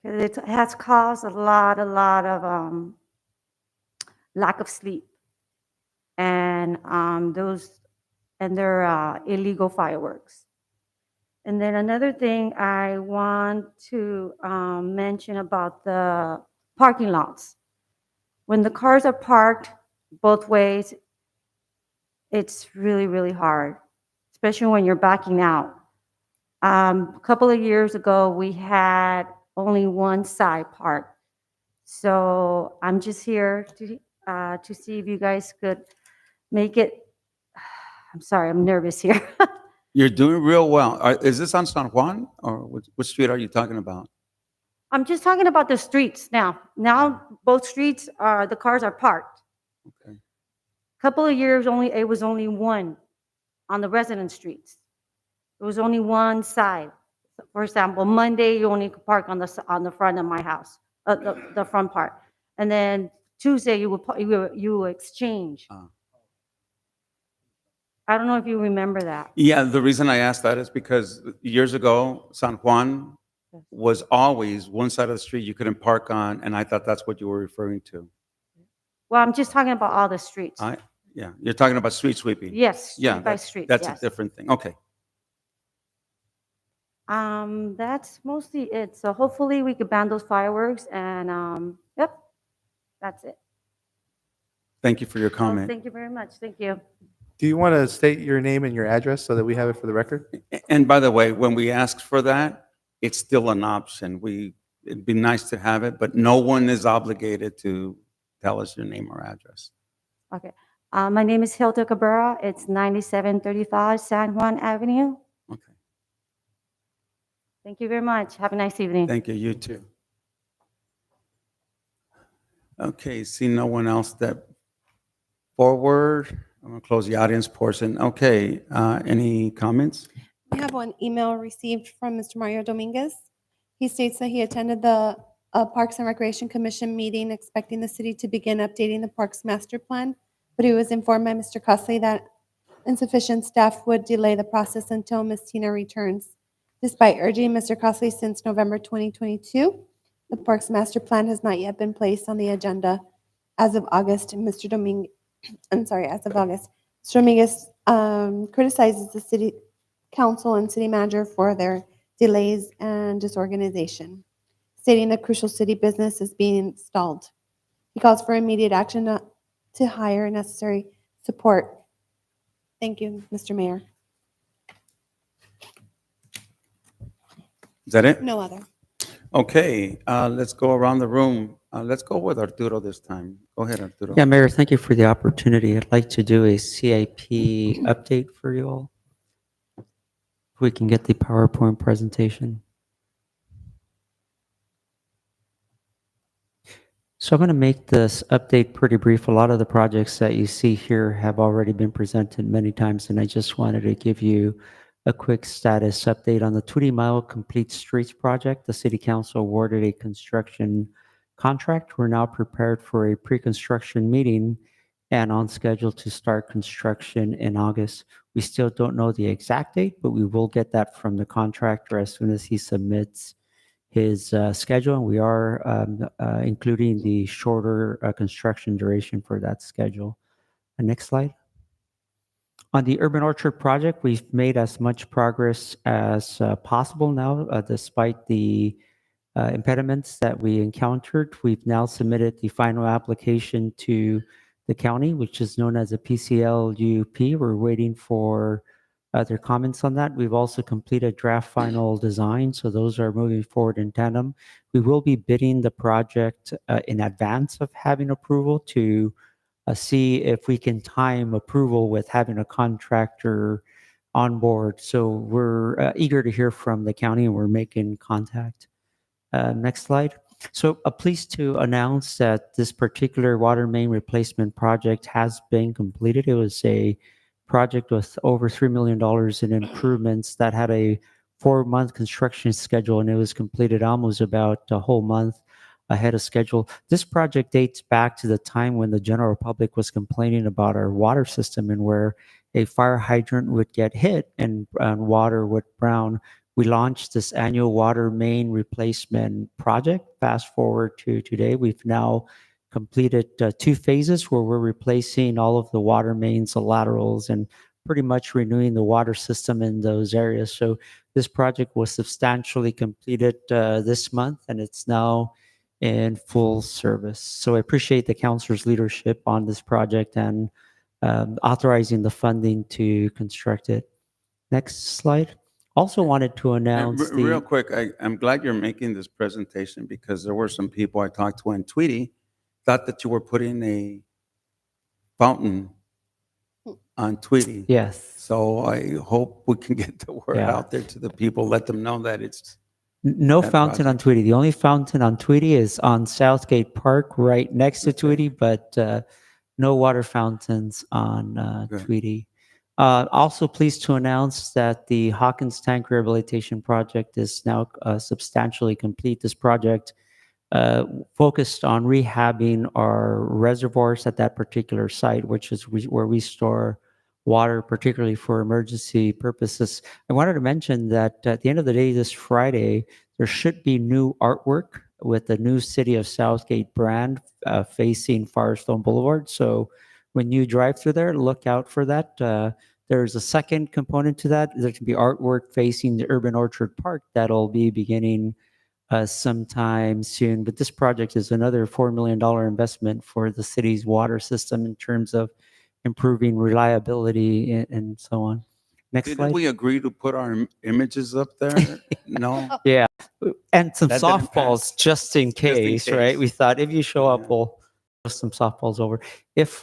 'Cause it has caused a lot of lack of sleep. And they're illegal fireworks. And then another thing I want to mention about the parking lots. When the cars are parked both ways, it's really, really hard, especially when you're backing out. A couple of years ago, we had only one side parked. So I'm just here to see if you guys could make it. I'm sorry, I'm nervous here. You're doing real well. Is this on San Juan or which street are you talking about? I'm just talking about the streets now. Now both streets the cars are parked. Okay. Couple of years it was only one on the resident streets. It was only one side. For example, Monday you only could park on the front of my house, the front part, and then Tuesday you will exchange. I don't know if you remember that. Yeah, the reason I asked that is because years ago, San Juan was always one side of the street you couldn't park on, and I thought that's what you were referring to. Well, I'm just talking about all the streets. Yeah, you're talking about street sweeping. Yes, Yeah, street by that's, street, that's a yes. different thing. Okay. That's mostly it. So hopefully we could ban those fireworks and, yep, that's it. Thank you for your So comment. thank you very much. Thank you. Do you want to state your name and your address so that we have it for the record? And by the way, when we ask for that, it's still an option. It'd be nice to have it, but no one is obligated to tell us your name or address. Okay. My name is Hilda Cabrera. It's 9735 San Juan Avenue. Okay. Thank you very much. Have a nice evening. Thank you, you too. Okay, see no one else that forward. I'm going to close the audience portion. Okay, any comments? We have one email received from Mr. Mario Dominguez. He states that he attended the Parks and Recreation Commission meeting expecting the city to begin updating the Parks Master Plan, but he was informed by Mr. Cusley that insufficient staff would delay the process until Ms. Tina returns. Despite urging Mr. Cusley since November 2022, the Parks Master Plan has not yet been placed on the agenda. As of August, Mr. Dominguez criticizes the city council and city manager for their delays and disorganization, stating that crucial city business is being stalled. He calls for immediate action to hire necessary support. Thank you, Mr. Mayor. Is that it? No other. Okay, let's go around the room. Let's go with Arturo this time. Go ahead, Arturo. Yeah, Mayor, thank you for the opportunity. I'd like to do a CIP update for you all. If we can get the PowerPoint presentation. So I'm going to make this update pretty brief. A lot of the projects that you see here have already been presented many times, and I just wanted to give you a quick status update on the 20-mile Complete Streets project. The City Council awarded a construction contract. We're now prepared for a pre-construction meeting and on schedule to start construction in August. We still don't know the exact date, but we will get that from the contractor as soon as he submits his schedule. And we are including the shorter construction duration for that schedule. Next slide. On the Urban Orchard project, we've made as much progress as possible now, despite the impediments that we encountered. We've now submitted the final application to the county, which is known as a PCL-UP. We're waiting for their comments on that. We've also completed draft final design, so those are moving forward in tandem. We will be bidding the project in advance of having approval to see if we can time approval with having a contractor on board. So we're eager to hear from the county, and we're making contact. Next slide. So pleased to announce that this particular water main replacement project has been completed. It was a project with over $3 million in improvements that had a 4-month construction schedule, and it was completed almost about a whole month ahead of schedule. This project dates back to the time when the general public was complaining about our water system and where a fire hydrant would get hit and water would brown. We launched this annual water main replacement project. Fast forward to today, we've now completed 2 phases where we're replacing all of the water mains, the laterals, and pretty much renewing the water system in those areas. So this project was substantially completed this month, and it's now in full service. So I appreciate the councilor's leadership on this project and authorizing the funding to construct it. Next slide. Also wanted to announce Real quick, I'm glad you're making this presentation because there were some people I talked to on Tweety thought that you were putting a fountain on Tweety. Yes. So I hope we can get the word Yeah. out there to the people, let them know that it's No that fountain on Tweety. The only fountain on Tweety is on Southgate Park, right next to Tweety, but no water fountains on Tweety. Also pleased to announce that the Hawkins Tank Rehabilitation Project is now substantially complete. This project focused on rehabbing our reservoirs at that particular site, which is where we store water, particularly for emergency purposes. I wanted to mention that at the end of the day, this Friday, there should be new artwork with the new City of Southgate brand facing Firestone Boulevard. So when you drive through there, look out for that. There's a second component to that. There can be artwork facing the Urban Orchard Park that'll be beginning sometime soon. But this project is another $4 million investment for the city's water system in terms of improving reliability and so on. Next Didn't slide. we agree to put our images up there? No? Yeah, and some That didn't softballs just in case, right? case. We thought if you show up, we'll throw some softballs over. If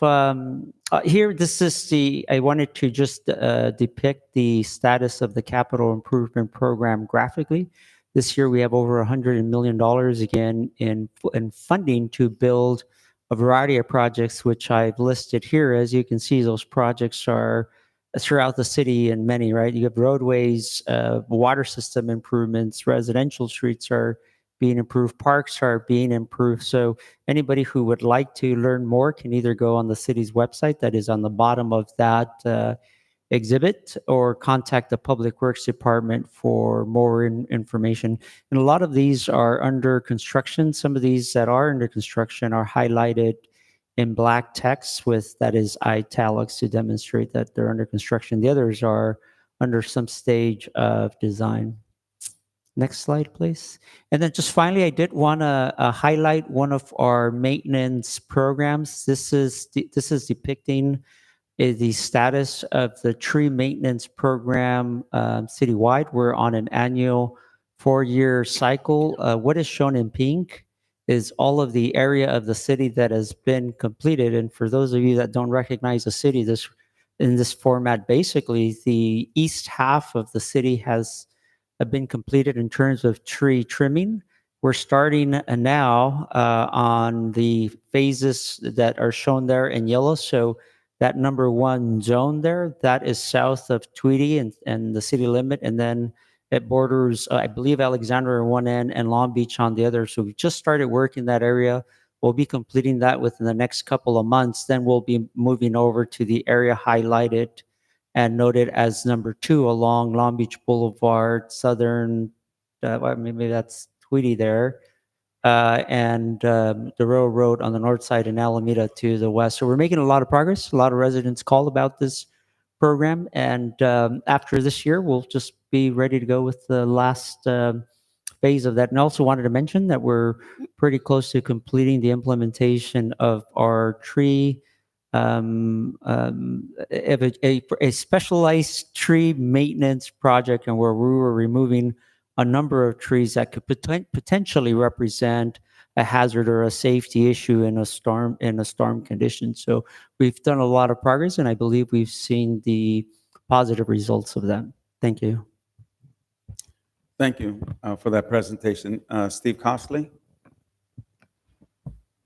here, this is I wanted to just depict the status of the capital improvement program graphically. This year, we have over $100 million again in funding to build a variety of projects, which I've listed here. As you can see, those projects are throughout the city and many, right? You have roadways, water system improvements, residential streets are being improved, parks are being improved. So anybody who would like to learn more can either go on the city's website that is on the bottom of that exhibit, or contact the Public Works Department for more information. And a lot of these are under construction. Some of these that are under construction are highlighted in black text with, that is, italics, to demonstrate that they're under construction. The others are under some stage of design. Next slide, please. And then just finally, I did want to highlight one of our maintenance programs. This is depicting the status of the tree maintenance program citywide. We're on an annual 4-year cycle. What is shown in pink is all of the area of the city that has been completed. And for those of you that don't recognize the city in this format, basically the east half of the city has been completed in terms of tree trimming. We're starting now on the phases that are shown there in yellow. So that number 1 zone there, that is south of Tweedy and the city limit. And then it borders, I believe, Alexandria on one end and Long Beach on the other. So we just started work in that area. We'll be completing that within the next couple of months. Then we'll be moving over to the area highlighted and noted as number 2 along Long Beach Boulevard, southern, maybe that's Tweedy there, and the railroad on the north side and Alameda to the west. So we're making a lot of progress. A lot of residents call about this program. And after this year, we'll just be ready to go with the last phase of that. And also wanted to mention that we're pretty close to completing the implementation of our tree, a specialized tree maintenance project, and where we were removing a number of trees that could potentially represent a hazard or a safety issue in a storm condition. So we've done a lot of progress, and I believe we've seen the positive results of that. Thank you. Thank you for that presentation. Steve Costley?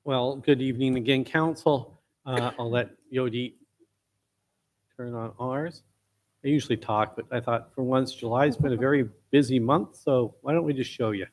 Well, good evening again, council. I'll let Yodi turn on ours. I usually talk, but I thought for once July's been a very busy month, so why don't we just show you?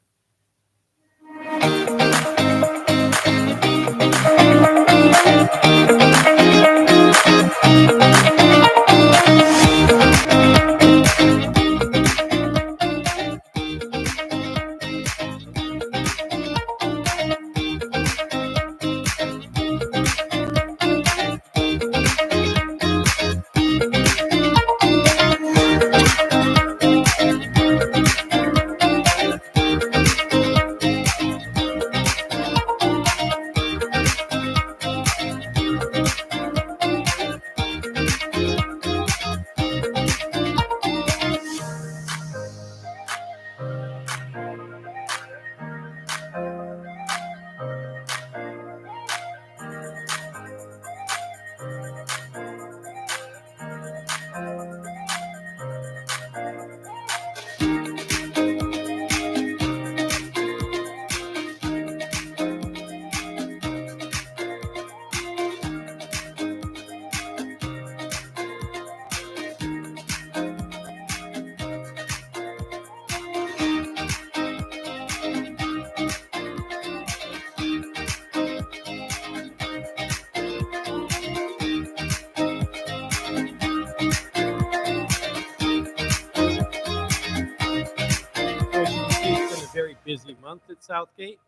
Busy month at Southgate.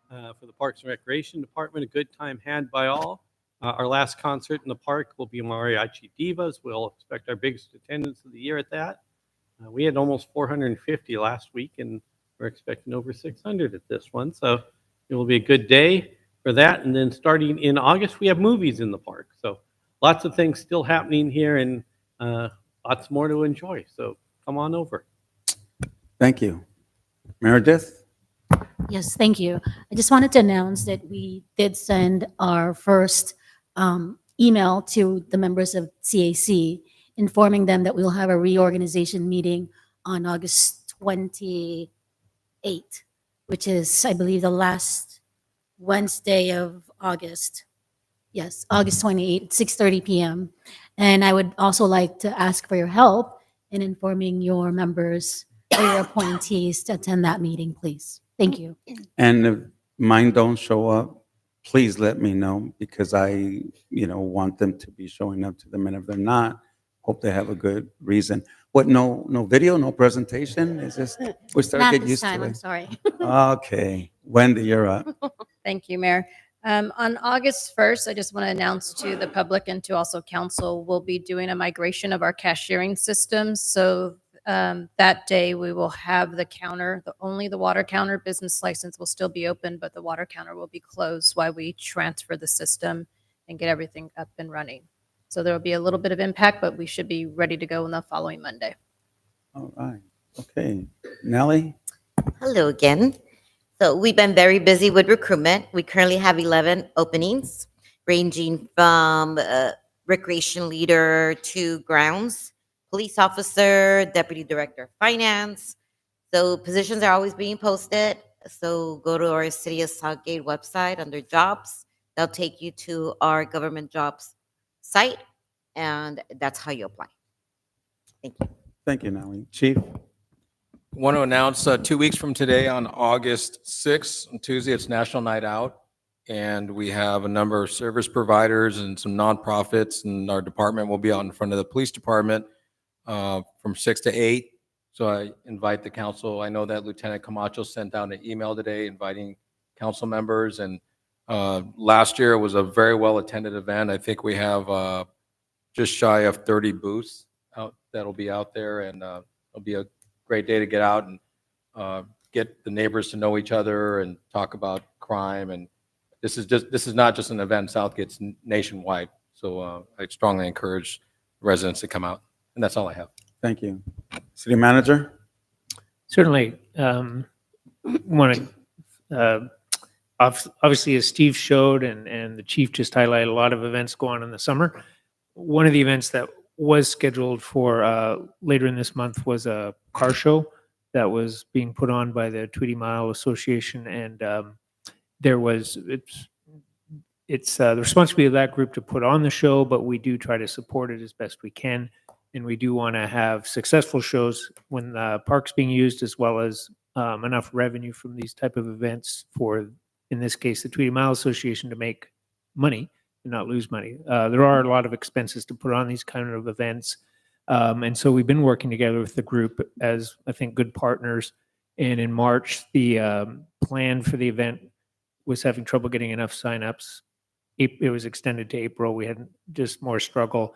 for the Parks and Recreation Department, a good time had by all. Our last concert in the park will be Mariachi Divas. We'll expect our biggest attendance of the year at that. We had almost 450 last week, and we're expecting over 600 at this one. So it will be a good day for that. And then starting in August, we have movies in the park. So lots of things still happening here, and lots more to enjoy. So come on over. Thank you. Meredith? Yes, thank you. I just wanted to announce that we did send our first email to the members of CAC, informing them that we will have a reorganization meeting on August 28th, which is, I believe, the last Wednesday of August. Yes, August 28th, 6:30 p.m. And I would also like to ask for your help in informing your members or your appointees to attend that meeting, please. Thank you. And if mine don't show up, please let me know, because I, want them to be showing up to them. And if they're not, hope they have a good reason. What, no video, no presentation? Is this, we start Not to get this used time, to I'm it. sorry. Okay, Wendy, you're up. Thank you, Mayor. On August 1st, I just want to announce to the public and to also council, we'll be doing a migration of our cashiering systems. So that day, we will have the counter, only the water counter business license will still be open, but the water counter will be closed while we transfer the system and get everything up and running. So there will be a little bit of impact, but we should be ready to go on the following Monday. All right, okay. Nellie? Hello again. So we've been very busy with recruitment. We currently have 11 openings, ranging from recreation leader to grounds, police officer, deputy director of finance. So positions are always being posted. So go to our City of Southgate website under jobs. They'll take you to our government jobs site, and that's how you apply. Thank you. Thank you, Nellie. Chief? Want to announce 2 weeks from today on August 6th, on Tuesday, it's National Night Out. And we have a number of service providers and some nonprofits, and our department will be out in front of the police department from 6 to 8. So I invite the council. I know that Lieutenant Camacho sent out an email today inviting council members. And last year it was a very well-attended event. I think we have just shy of 30 booths out that'll be out there, and it'll be a great day to get out and get the neighbors to know each other and talk about crime. And this is not just an event in Southgate, it's nationwide. So I strongly encourage residents to come out. And that's all I have. Thank you. City Manager? Certainly. Want to, obviously, as Steve showed and the chief just highlighted, a lot of events go on in the summer. One of the events that was scheduled for later in this month was a car show that was being put on by the Tweedy Mile Association, and it's the responsibility of that group to put on the show, but we do try to support it as best we can, and we do want to have successful shows when the park's being used, as well as enough revenue from these type of events for, in this case, the Tweedy Mile Association to make money and not lose money. There are a lot of expenses to put on these kind of events. And so we've been working together with the group as, I think, good partners. And in March, the plan for the event was having trouble getting enough signups. It was extended to April. We had just more struggle.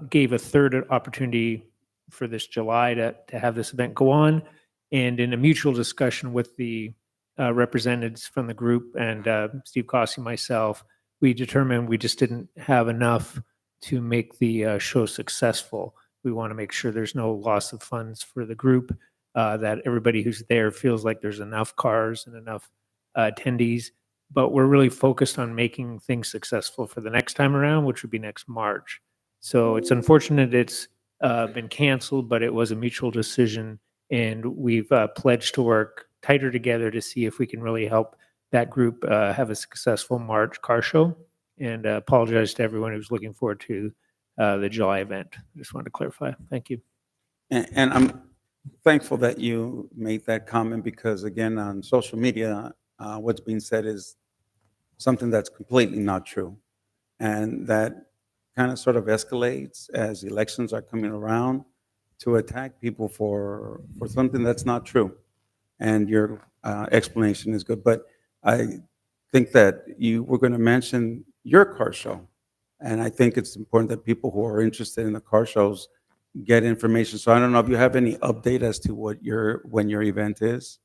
Gave a third opportunity for this July to have this event go on. And in a mutual discussion with the representatives from the group and Steve Cossey, myself, we determined we just didn't have enough to make the show successful. We want to make sure there's no loss of funds for the group, that everybody who's there feels like there's enough cars and enough attendees. But we're really focused on making things successful for the next time around, which would be next March. So it's unfortunate it's been canceled, but it was a mutual decision, and we've pledged to work tighter together to see if we can really help that group have a successful March car show. And apologize to everyone who's looking forward to the July event. I just wanted to clarify. Thank you. And I'm thankful that you made that comment, because again, on social media, what's being said is something that's completely not true. And that kind of sort of escalates as elections are coming around to attack people for something that's not true. And your explanation is good. But I think that you were going to mention your car show. And I think it's important that people who are interested in the car shows get information. So I don't know if you have any update as to when your event is?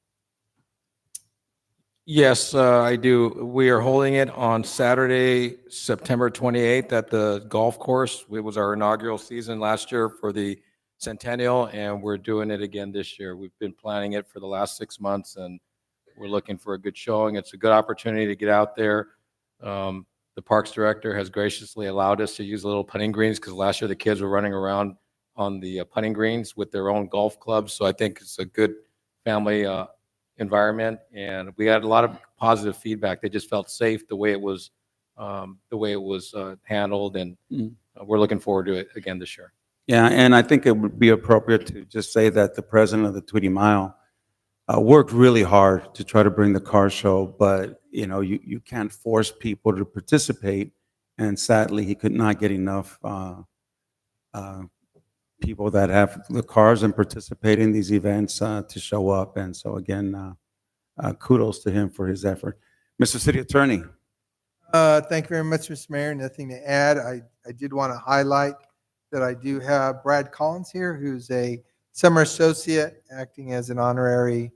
Yes, I do. We are holding it on Saturday, September 28th at the golf course. It was our inaugural season last year for the Centennial, and we're doing it again this year. We've been planning it for the last 6 months, and we're looking for a good showing. It's a good opportunity to get out there. The Parks Director has graciously allowed us to use little putting greens because last year the kids were running around on the putting greens with their own golf clubs. So I think it's a good family environment, and we had a lot of positive feedback. They just felt safe the way it was handled, and we're looking forward to it again this year. Yeah, and I think it would be appropriate to just say that the president of the Tweety Mile worked really hard to try to bring the car show, but you can't force people to participate, and sadly, he could not get enough people that have the cars and participate in these events to show up. And so again, kudos to him for his effort. Mr. City Attorney. Thank you very much, Mr. Mayor. Nothing to add. I did want to highlight that I do have Brad Collins here, who's a summer associate acting as an honorary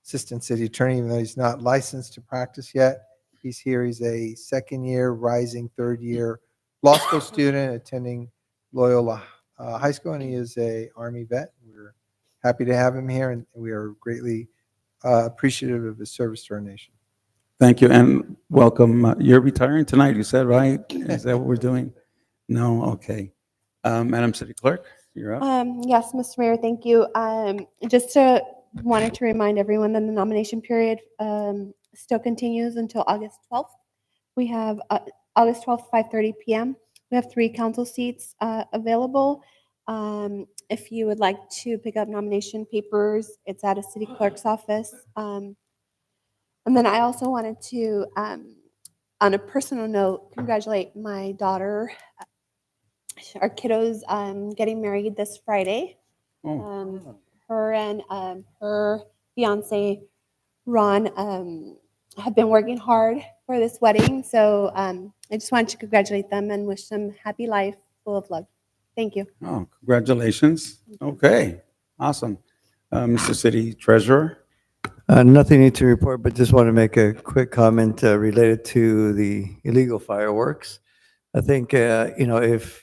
assistant city attorney, even though he's not licensed to practice yet. He's here. He's a second-year, rising third-year law school student attending Loyola High School, and he is a Army vet. We're happy to have him here, and we are greatly appreciative of his service to our nation. Thank you, and welcome. You're retiring tonight, you said, right? Is that what we're doing? No? Okay. Madam City Clerk, you're up. Yes, Mr. Mayor, thank you. Wanted to remind everyone that the nomination period still continues until August 12th. We have August 12th, 5:30 p.m. We have 3 council seats available. If you would like to pick up nomination papers, it's at a city clerk's office. And then I also wanted to, on a personal note, congratulate my daughter. Our kiddo's getting married this Friday. Her and her fiance, Ron, have been working hard for this wedding. So I just wanted to congratulate them and wish them happy life, full of love. Thank you. Oh, congratulations. Okay, awesome. Mr. City Treasurer? Nothing need to report, but just want to make a quick comment related to the illegal fireworks. I think, if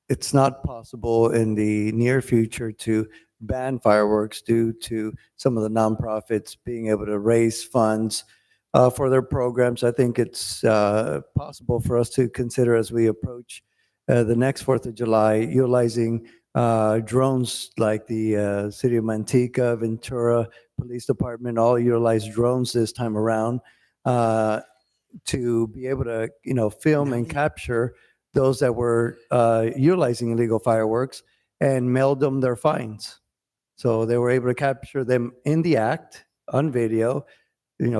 it's not possible in the near future to ban fireworks due to some of the nonprofits being able to raise funds for their programs, I think it's possible for us to consider as we approach the next 4th of July, utilizing drones like the City of Manteca, Ventura Police Department, all utilize drones this time around to be able to, film and capture those that were utilizing illegal fireworks and mailed them their fines. So they were able to capture them in the act on video,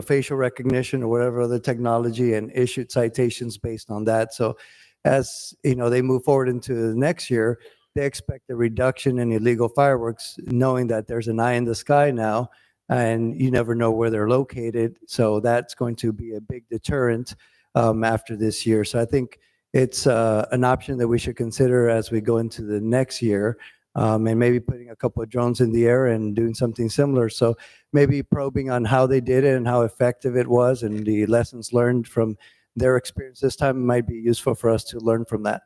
facial recognition or whatever other technology, and issued citations based on that. So as they move forward into the next year, they expect a reduction in illegal fireworks, knowing that there's an eye in the sky now and you never know where they're located. So that's going to be a big deterrent after this year. So I think it's an option that we should consider as we go into the next year, and maybe putting a couple of drones in the air and doing something similar. So maybe probing on how they did it and how effective it was and the lessons learned from their experience this time might be useful for us to learn from that.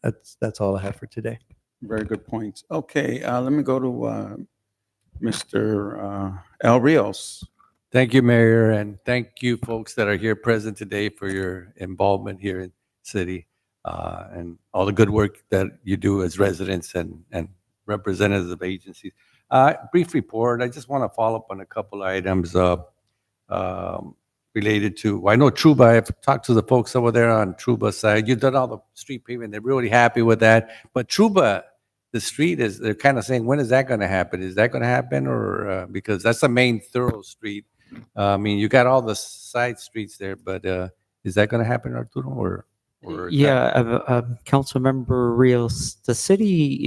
That's all I have for today. Very good points. Okay, let me go to Mr. El Rios. Thank you, Mayor, and thank you folks that are here present today for your involvement here in city and all the good work that you do as residents and representatives of agencies. Brief report. I just want to follow up on a couple items related to, I know Truba, I've talked to the folks over there on Truba side. You've done all the street pavement. They're really happy with that. But Truba, the street they're kind of saying, when is that going to happen? Is that going to happen? Or because that's the main thorough street. I mean, you got all the side streets there, but is that going to happen, Arturo? Or Councilmember Rios, the city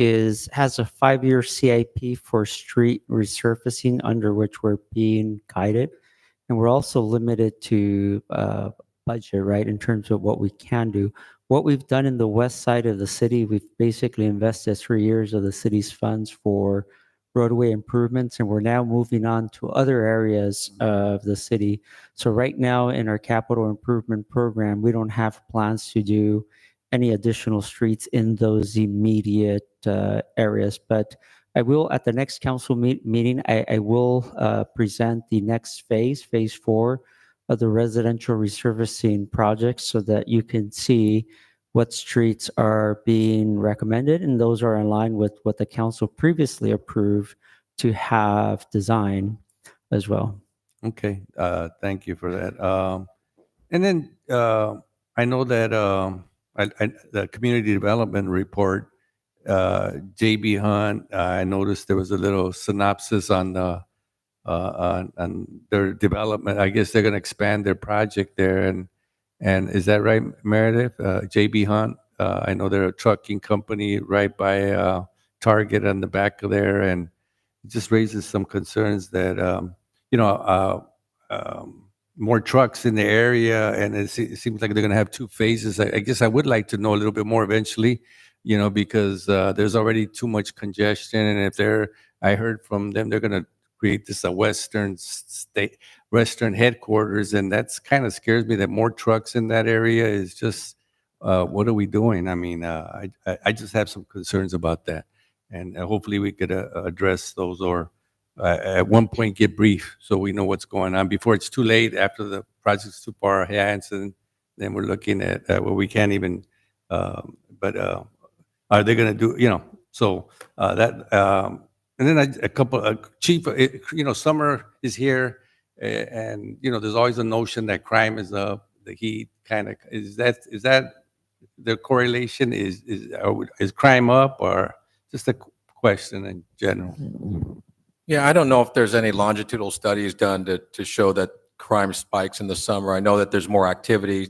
has a 5-year CIP for street resurfacing under which we're being guided. and we're also limited to budget, right, in terms of what we can do. What we've done in the west side of the city, we've basically invested 3 years of the city's funds for roadway improvements, and we're now moving on to other areas of the city. So right now in our capital improvement program, we don't have plans to do any additional streets in those immediate areas. But I will, at the next council meeting, I will present the next phase 4 of the residential resurfacing project so that you can see what streets are being recommended, and those are in line with what the council previously approved to have design as well. Okay, thank you for that. And then I know that the community development report, JB Hunt, I noticed there was a little synopsis on their development. I guess they're going to expand their project there, and is that right, Meredith? JB Hunt, I know they're a trucking company right by Target on the back of there, and it just raises some concerns that more trucks in the area, and it seems like they're going to have 2 phases. I guess I would like to know a little bit more eventually, because there's already too much congestion, and I heard from them they're going to create this Western headquarters, and that's kind of scares me that more trucks in that area is just, what are we doing? I mean, I just have some concerns about that, and hopefully we could address those, or at one point get brief so we know what's going on before it's too late, after the project's too far ahead, and then we're looking at where we can't even, but are they going to do, so that, and then a couple, Chief, summer is here, and, there's always a notion that crime is up, the heat kind of, is that the correlation? Is crime up, or just a question in general? Yeah, I don't know if there's any longitudinal studies done to show that crime spikes in the summer. I know that there's more activity,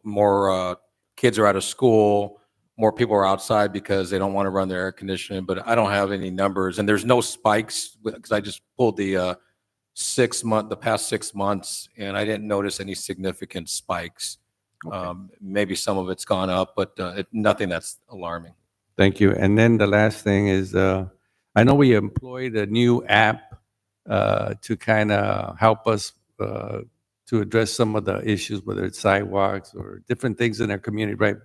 more kids are out of school, more people are outside because they don't want to run their air conditioning, but I don't have any numbers, and there's no spikes because I just pulled the past 6 months, and I didn't notice any significant spikes. Okay. Maybe some of it's gone up, but nothing that's alarming. Thank you. And then the last thing is, I know we employed a new app to kind of help us to address some of the issues, whether it's sidewalks or different things in our community, right?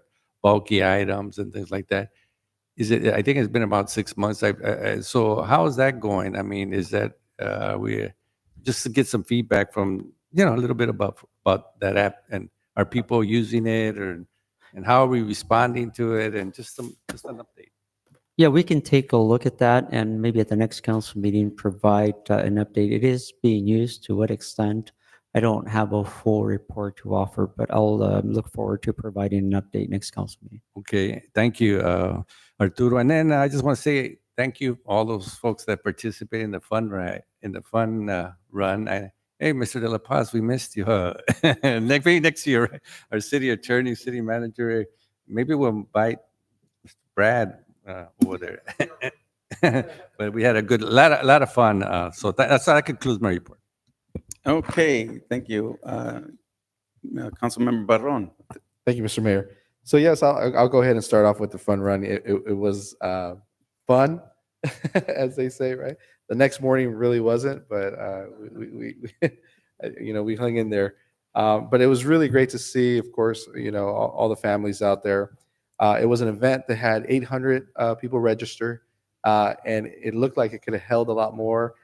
Bulky items and things like that. I think it's been about 6 months. So how is that going? I mean, is that we just to get some feedback from, a little bit about that app, and are people using it, and how are we responding to it, and just an update. Yeah, we can take a look at that and maybe at the next council meeting provide an update. It is being used. To what extent? I don't have a full report to offer, but I'll look forward to providing an update next council meeting. Okay, thank you, Arturo. And then I just want to say thank you all those folks that participated in the fun run. Hey, Mr. De La Paz, we missed you. Maybe next year, our city attorney, city manager, maybe we'll invite Brad over there. But we had a lot of fun. So that concludes my report. Okay, thank you. Councilmember Barron. Thank you, Mr. Mayor. So yes, I'll go ahead and start off with the fun run. It was fun, as they say, right? The next morning really wasn't, but we hung in there. But it was really great to see, of course, all the families out there. It was an event that had 800 people register, and it looked like it could have held a lot more.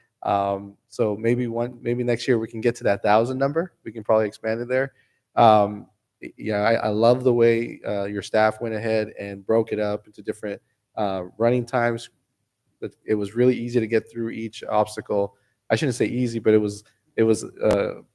So maybe next year we can get to that 1,000 number. We can probably expand it there. I love the way your staff went ahead and broke it up into different running times. But it was really easy to get through each obstacle. I shouldn't say easy, but it was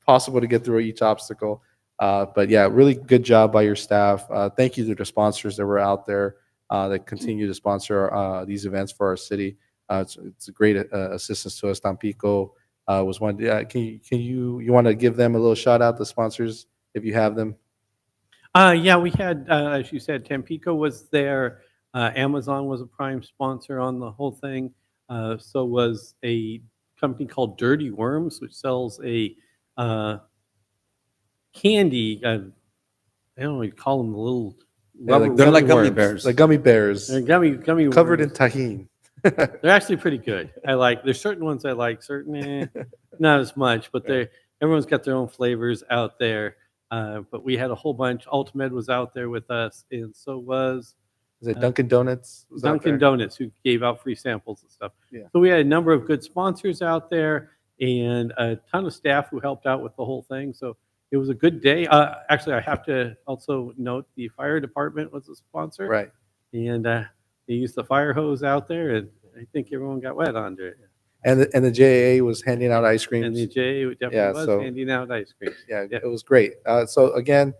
possible to get through each obstacle. But yeah, really good job by your staff. Thank you to the sponsors that were out there that continue to sponsor these events for our city. It's a great assistance to us. Tampico was one. Can you want to give them a little shout out, the sponsors, if you have them? Yeah, we had, as you said, Tampico was there. Amazon was a prime sponsor on the whole thing. So was a company called Dirty Worms, which sells a candy. I don't know what you call them, the little rubber. They're like gummy worms. bears. Like gummy bears They're gummy covered in worms. tahini. They're actually pretty good. There's certain ones I like, certain not as much, but everyone's got their own flavors out there. But we had a whole bunch. Ultimate was out there with us, and so was Is it Dunkin' Donuts? was out Dunkin' there? Donuts, who gave out free samples and stuff. Yeah. So we had a number of good sponsors out there and a ton of staff who helped out with the whole thing. So it was a good day. Actually, I have to also note the fire department was a sponsor. Right. And they used the fire hose out there, and I think everyone got wet under it. And the JAA was handing out ice creams. And the JA definitely Yeah, was so- handing out ice cream. Yeah, it was great. So again,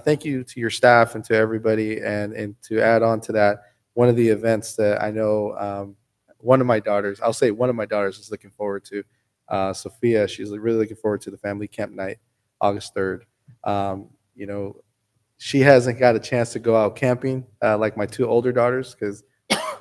thank you to your staff and to everybody. And to add on to that, one of the events that I know one of my daughters, I'll say one of my daughters is looking forward to, Sophia, she's really looking forward to the family camp night, August 3rd. You know, she hasn't got a chance to go out camping like my two older daughters because,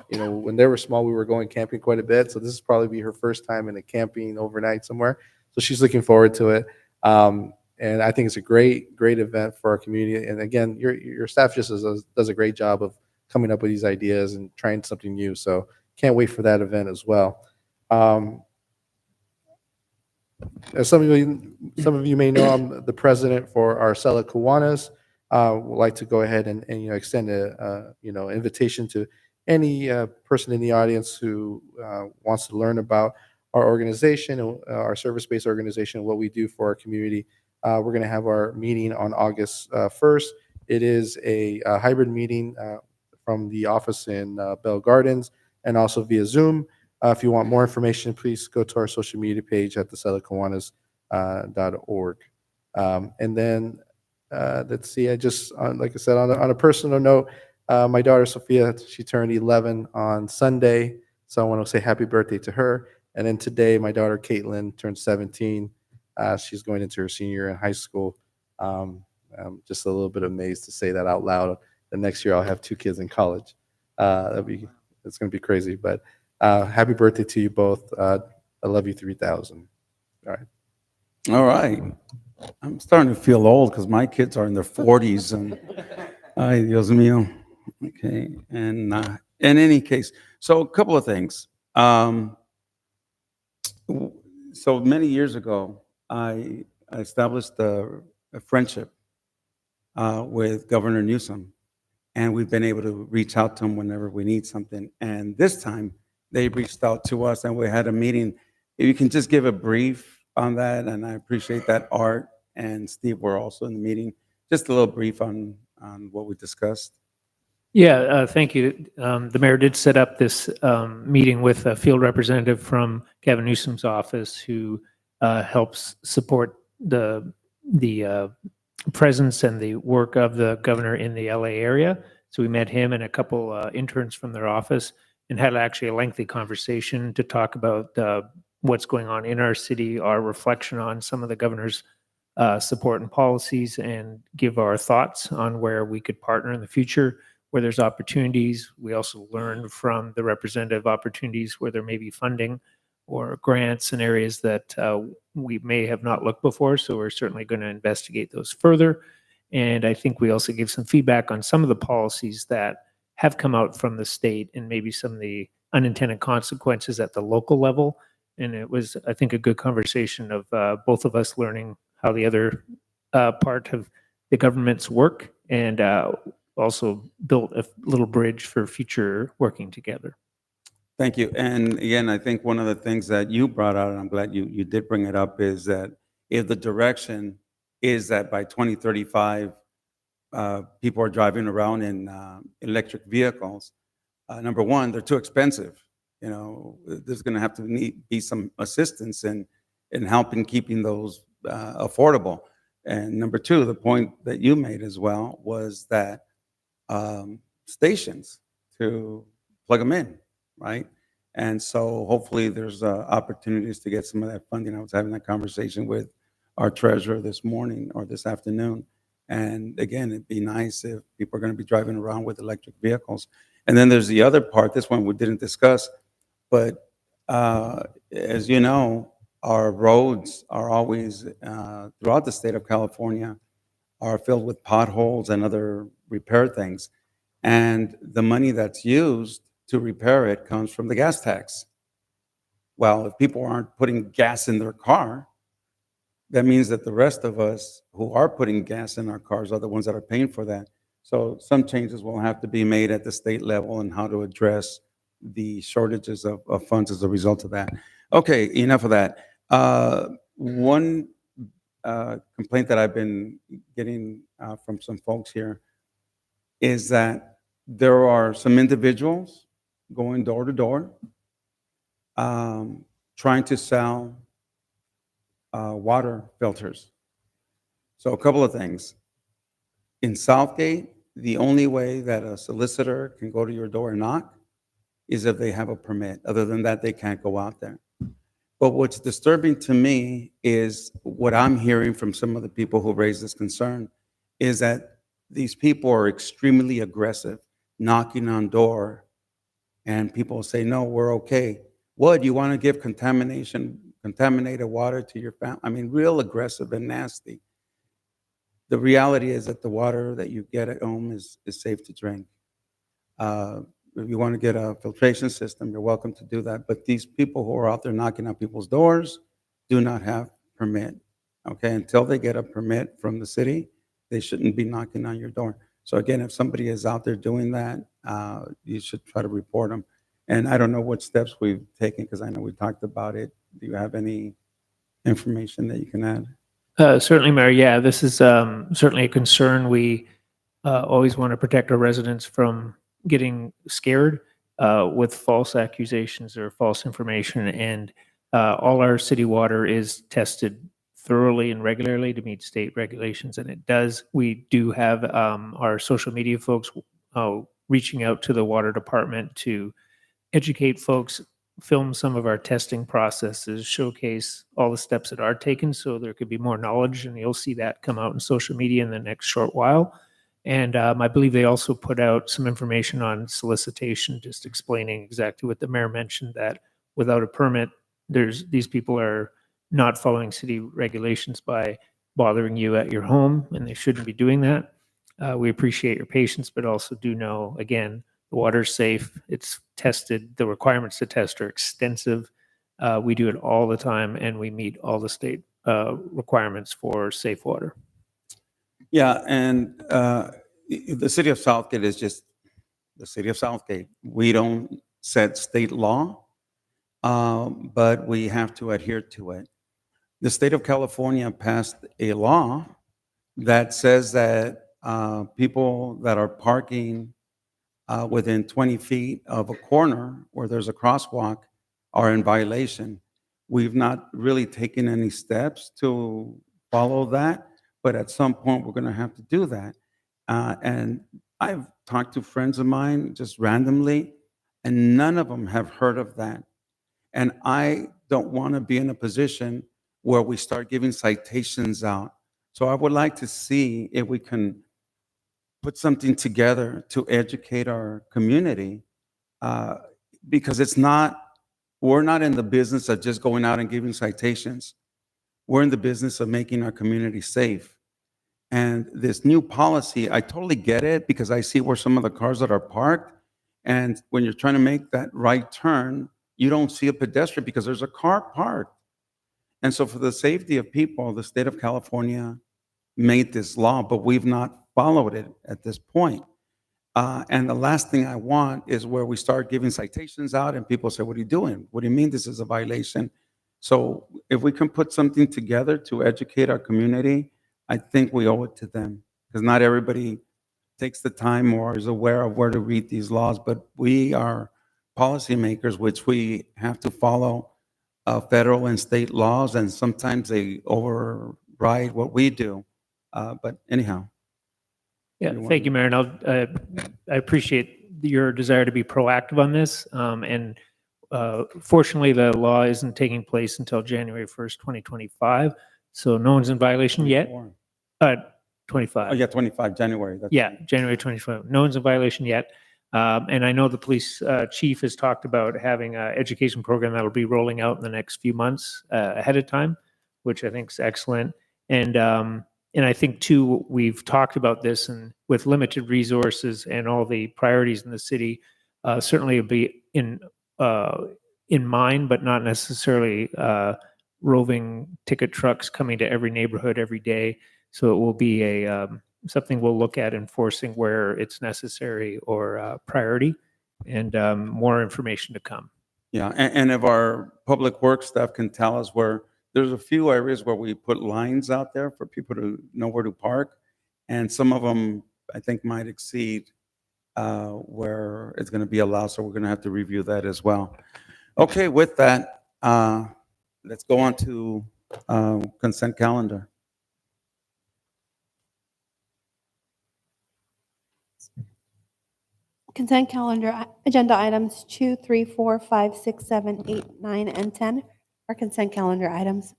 you know, when they were small, we were going camping quite a bit. So this is probably be her first time in a camping overnight somewhere. So she's looking forward to it. And I think it's a great event for our community. And again, your staff just does a great job of coming up with these ideas and trying something new. So can't wait for that event as well. As some of you may know, I'm the president for Arcela Kiwanis. Would like to go ahead and you know, extend a invitation to any person in the audience who wants to learn about our organization, our service-based organization, what we do for our community. We're going to have our meeting on August 1st. It is a hybrid meeting from the office in Bell Gardens and also via Zoom. If you want more information, please go to our social media page at theselakiwanis.org. And then let's see, I just, like I said, on a personal note, my daughter Sophia, she turned 11 on Sunday, so I want to say happy birthday to her. And then today, my daughter Caitlin turned 17. She's going into her senior year in high school. I'm just a little bit amazed to say that out loud. The next year, I'll have two kids in college. It's going to be crazy. But happy birthday to you both. I love you 3,000. All right. All right. I'm starting to feel old because my kids are in their 40s and ay, Dios mío. Okay. And in any case, so a couple of things. So many years ago, I established a friendship with Governor Newsom, and we've been able to reach out to him whenever we need something. And this time, they reached out to us, and we had a meeting. If you can just give a brief on that, and I appreciate that Art and Steve were also in the meeting. Just a little brief on what we discussed. Yeah, thank you. The mayor did set up this meeting with a field representative from Gavin Newsom's office who helps support the presence and the work of the governor in the LA area. So we met him and a couple interns from their office and had actually a lengthy conversation to talk about what's going on in our city, our reflection on some of the governor's support and policies, and give our thoughts on where we could partner in the future, where there's opportunities. We also learned from the representative opportunities where there may be funding or grants in areas that we may have not looked before. So we're certainly going to investigate those further. And I think we also gave some feedback on some of the policies that have come out from the state and maybe some of the unintended consequences at the local level. And it was, I think, a good conversation of both of us learning how the other part of the government's work, and also built a little bridge for future working together. Thank you. And again, I think one of the things that you brought out, and I'm glad you did bring it up, is that if the direction is that by 2035, people are driving around in electric vehicles, number one, they're too expensive. You know, there's going to have to be some assistance in helping keeping those affordable. And number two, the point that you made as well was that stations to plug them in, right? And so hopefully there's opportunities to get some of that funding. I was having that conversation with our treasurer this morning or this afternoon. And again, it'd be nice if people are going to be driving around with electric vehicles. And then there's the other part, this one we didn't discuss, but As you know, our roads are always, throughout the state of California, are filled with potholes and other repair things. And the money that's used to repair it comes from the gas tax. Well, if people aren't putting gas in their car, that means that the rest of us who are putting gas in our cars are the ones that are paying for that. So some changes will have to be made at the state level and how to address the shortages of funds as a result of that. Okay, enough of that. One complaint that I've been getting from some folks here is that there are some individuals going door to door trying to sell water filters. So a couple of things. In Southgate, the only way that a solicitor can go to your door and knock is if they have a permit. Other than that, they can't go out there. But what's disturbing to me is what I'm hearing from some of the people who raise this concern is that these people are extremely aggressive, knocking on door, and people say, no, we're okay. What, you want to give contaminated water to your family? I mean, real aggressive and nasty. The reality is that the water that you get at home is safe to drink. If you want to get a filtration system, you're welcome to do that. But these people who are out there knocking on people's doors do not have permit. Okay, until they get a permit from the city, they shouldn't be knocking on your door. So again, if somebody is out there doing that, you should try to report them. And I don't know what steps we've taken because I know we talked about it. Do you have any information that you can add? Certainly, Mayor. Yeah, this is certainly a concern. We always want to protect our residents from getting scared with false accusations or false information. And all our city water is tested thoroughly and regularly to meet state regulations, and it does. We do have our social media folks reaching out to the water department to educate folks, film some of our testing processes, showcase all the steps that are taken so there could be more knowledge, and you'll see that come out in social media in the next short while. And I believe they also put out some information on solicitation, just explaining exactly what the mayor mentioned, that without a permit, these people are not following city regulations by bothering you at your home, and they shouldn't be doing that. We appreciate your patience, but also do know, again, the water's safe, it's tested, the requirements to test are extensive. We do it all the time, and we meet all the state requirements for safe water. Yeah, and the city of Southgate is just the city of Southgate. We don't set state law, but we have to adhere to it. The state of California passed a law that says that people that are parking within 20 feet of a corner where there's a crosswalk are in violation. We've not really taken any steps to follow that, but at some point we're going to have to do that. And I've talked to friends of mine just randomly, and none of them have heard of that. And I don't want to be in a position where we start giving citations out. So I would like to see if we can put something together to educate our community, because we're not in the business of just going out and giving citations. We're in the business of making our community safe. And this new policy, I totally get it because I see where some of the cars that are parked, and when you're trying to make that right turn, you don't see a pedestrian because there's a car parked. And so for the safety of people, the state of California made this law, but we've not followed it at this point. And the last thing I want is where we start giving citations out and people say, what are you doing? What do you mean this is a violation? So if we can put something together to educate our community, I think we owe it to them, because not everybody takes the time or is aware of where to read these laws, but we are policymakers, which we have to follow federal and state laws, and sometimes they override what we do. But anyhow. Yeah, thank you, Mayor. And I appreciate your desire to be proactive on this. And fortunately, the law isn't taking place until January 1st, 2025. So no one's in violation yet. 25. Oh, yeah, 25, January. Yeah, January 2025. No one's in violation yet. And I know the police chief has talked about having an education program that will be rolling out in the next few months ahead of time, which I think is excellent. And I think too, we've talked about this, and with limited resources and all the priorities in the city, certainly it'll be in mind, but not necessarily roving ticket trucks coming to every neighborhood every day. So it will be a something we'll look at enforcing where it's necessary or priority, and more information to come. Yeah, and if our public works staff can tell us where, there's a few areas where we put lines out there for people to know where to park, and some of them, I think, might exceed where it's going to be allowed, so we're going to have to review that as well. Okay, with that, let's go on to consent calendar. Consent calendar, agenda items 2, 3, 4, 5, 6, 7, 8, 9, and 10 are consent calendar items.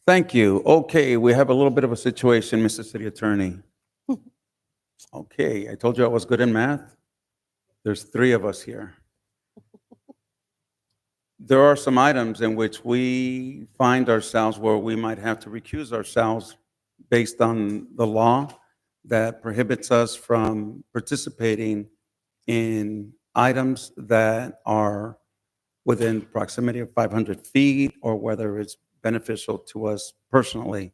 Thank you. Okay, we have a little bit of a situation, Mr. City Attorney. Okay, I told you I was good in math. There's 3 of us here. There are some items in which we find ourselves where we might have to recuse ourselves based on the law that prohibits us from participating in items that are within proximity of 500 feet, or whether it's beneficial to us personally.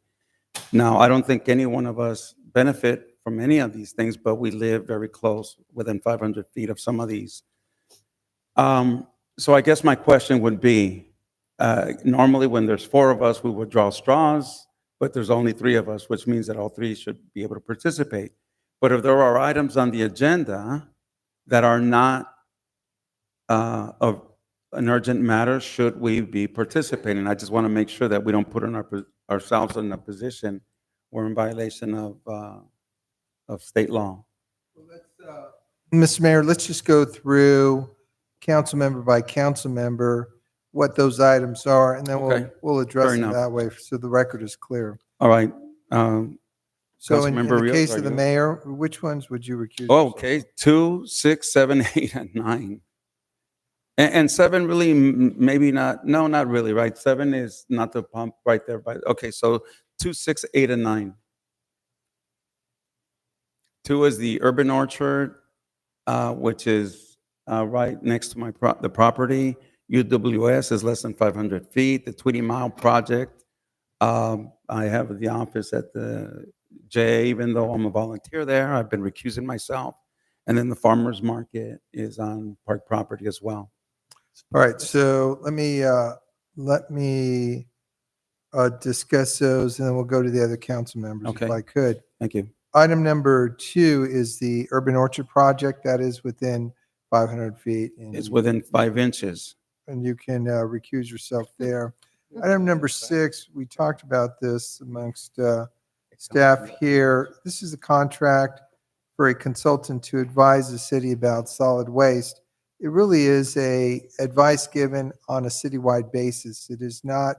Now, I don't think any one of us benefit from any of these things, but we live very close, within 500 feet of some of these. So I guess my question would be, normally when there's 4 of us, we would draw straws, but there's only 3 of us, which means that all 3 should be able to participate. But if there are items on the agenda that are not of an urgent matter, should we be participating? I just want to make sure that we don't put ourselves in a position where we're in violation of state law. Mr. Mayor, let's just go through council member by council member what those items are, and then Okay. we'll address Fair them enough. that way so the record is clear. All right. So in Councilmember the Rios, case are of the you- mayor, which ones would you recuse? Oh, yourself? okay, 2, 6, 7, 8, and 9. And 7 really, maybe not, no, not really, right? 7 is not the pump right there, but, okay, so 2, 6, 8, and 9. 2 is the Urban Orchard, which is right next to the property. UWS is less than 500 feet. The 20-mile project, I have the office at the J, even though I'm a volunteer there, I've been recusing myself. And then the farmer's market is on park property as well. All right, so let me discuss those, and then we'll go to the other council members if Okay. I could. Thank you. Item number 2 is the Urban Orchard project that is within 500 feet. And It's within 5 inches. and you can recuse yourself there. Item number 6, we talked about this amongst staff here. This is a contract for a consultant to advise the city about solid waste. It really is a advice given on a citywide basis. It is not,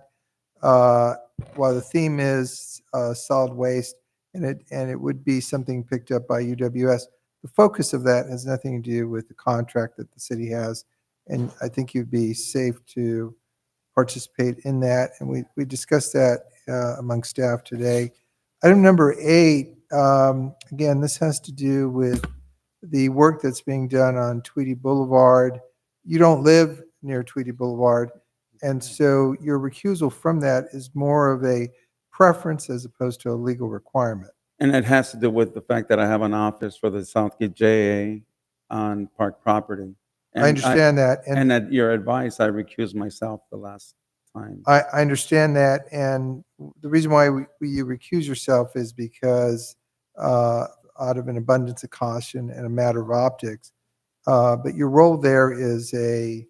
while the theme is solid waste, and it would be something picked up by UWS, the focus of that has nothing to do with the contract that the city has. And I think you'd be safe to participate in that. And we discussed that among staff today. Item number 8, again, this has to do with the work that's being done on Tweedy Boulevard. You don't live near Tweedy Boulevard, and so your recusal from that is more of a preference as opposed to a legal requirement. And it has to do with the fact that I have an office for the Southgate JA on park property. I understand that. And at your advice, I recused myself the last time. I understand that, and the reason why you recuse yourself is because out of an abundance of caution and a matter of optics. But your role there is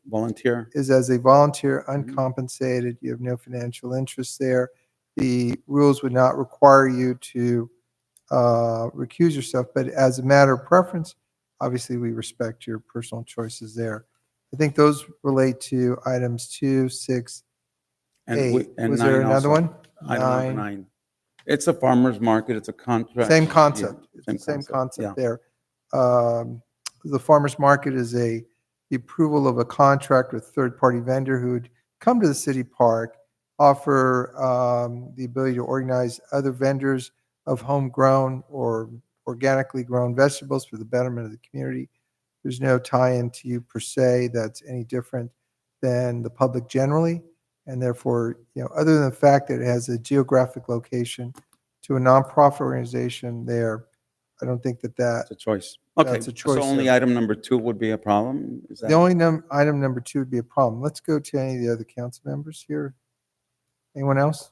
volunteer. Is as a volunteer, uncompensated. You have no financial interest there. The rules would not require you to recuse yourself, but as a matter of preference, obviously we respect your personal choices there. I think those relate to items 2, 6, 8. And Was there 9 another also. one? Item number 9. It's a farmer's market. It's a contract. Same concept. Yeah, It's the same concept yeah. there. the farmer's market is the approval of a contract with third-party vendor who would come to the city park, offer the ability to organize other vendors of homegrown or organically grown vegetables for the betterment of the community. There's no tie-in to you per se that's any different than the public generally. And therefore, other than the fact that it has a geographic location to a nonprofit organization there, I don't think that It's a choice. Okay, that's a choice so only of- item number 2 would be a problem? Is that? the only item number 2 would be a problem. Let's go to any of the other council members here. Anyone else?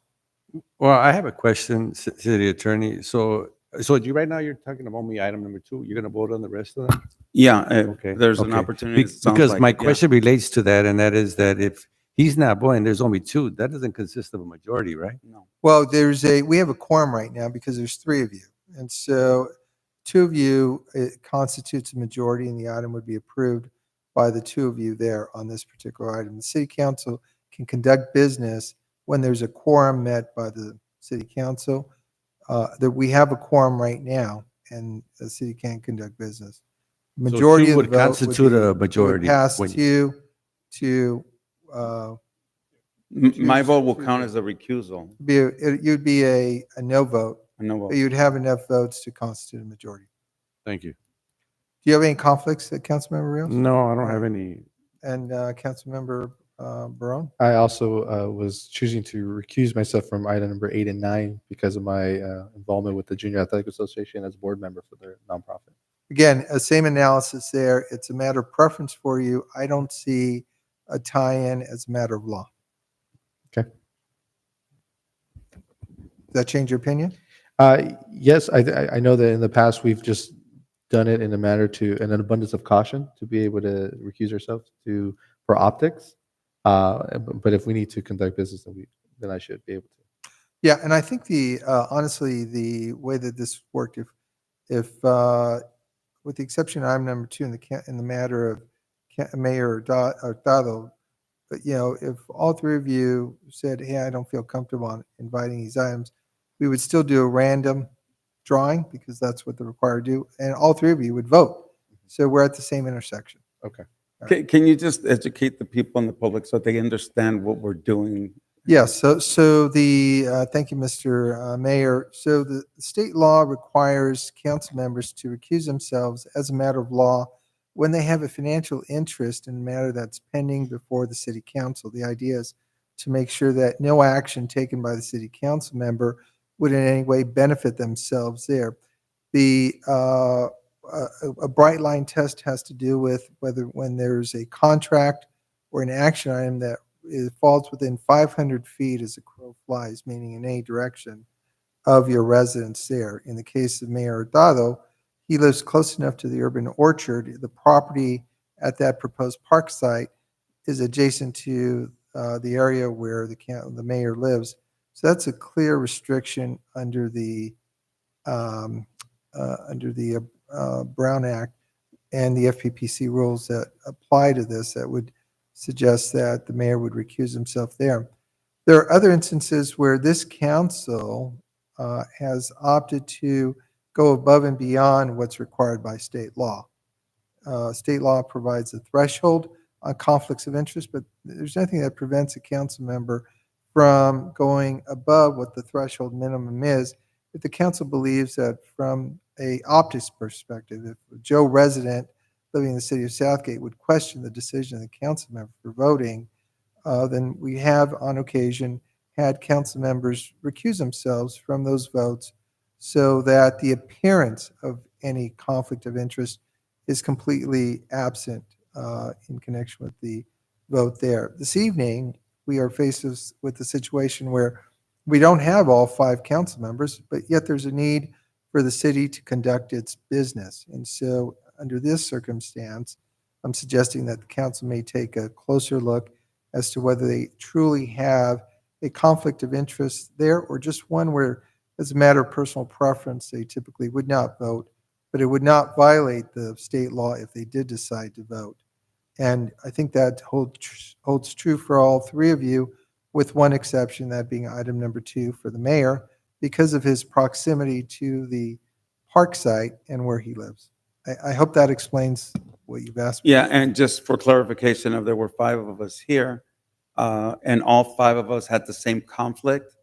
Well, I have a question, city attorney. So right now you're talking about me, item number 2. You're going to vote on the rest of them? Yeah, Okay. there's an okay. opportunity. it sounds Because like my it, yeah. question relates to that, and that is that if he's not voting, there's only 2. That doesn't consist of a majority, right? No. Well, we have a quorum right now because there's 3 of you. And so 2 of you, it constitutes a majority and the item would be approved by the 2 of you there on this particular item. The city council can conduct business when there's a quorum met by the city council. That we have a quorum right now and the city can conduct business. Majority 2 of the would vote constitute be- a would majority Pass when- to My vote will count as a recusal. you'd be a no vote. A no But vote. you'd have enough votes to constitute a majority. Thank you. Do you have any conflicts, Councilmember Rios? No, I don't have any. And Councilmember Barone? I also was choosing to recuse myself from item number 8 and 9 because of my involvement with the Junior Athletic Association as a board member for their nonprofit. Again, same analysis there. It's a matter of preference for you. I don't see a tie-in as a matter of law. Okay. Does that change your opinion? Yes, I know that in the past we've just done it in a manner in an abundance of caution to be able to recuse ourselves for optics. But if we need to conduct business, then I should be able to. Yeah, and I think honestly, the way that this worked, if with the exception of item number 2 in the matter of Mayor Hurtado, but if all 3 of you said, "Hey, I don't feel comfortable on inviting these items," we would still do a random drawing because that's what they're required to do, and all 3 of you would vote. So we're at the same intersection. Okay. Can you just educate the people in the public so they understand what we're doing? Yes, so thank you, Mr. Mayor. So the state law requires council members to recuse themselves as a matter of law when they have a financial interest in a matter that's pending before the city council. The idea is to make sure that no action taken by the city council member would in any way benefit themselves there. A bright line test has to do with when there's a contract or an action item that falls within 500 feet as a crow flies, meaning in any direction of your residence there. In the case of Mayor Hurtado, he lives close enough to the urban orchard. The property at that proposed park site is adjacent to the area where the mayor lives. So that's a clear restriction under the Brown Act and the FPPC rules that apply to this that would suggest that the mayor would recuse himself there. There are other instances where this council has opted to go above and beyond what's required by state law. State law provides a threshold on conflicts of interest, but there's nothing that prevents a council member from going above what the threshold minimum is if the council believes that from a optics perspective, if a Joe resident living in the city of Southgate would question the decision of the council member for voting, then we have on occasion had council members recuse themselves from those votes so that the appearance of any conflict of interest is completely absent in connection with the vote there. This evening, we are faced with a situation where we don't have all 5 council members, but yet there's a need for the city to conduct its business. And so under this circumstance, I'm suggesting that the council may take a closer look as to whether they truly have a conflict of interest there or just one where, as a matter of personal preference, they typically would not vote, but it would not violate the state law if they did decide to vote. And I think that holds true for all 3 of you, with one exception, that being item number 2 for the mayor, because of his proximity to the park site and where he lives. I hope that explains what you've asked. Yeah, and just for clarification, if there were 5 of us here, and all 5 of us had the same conflict,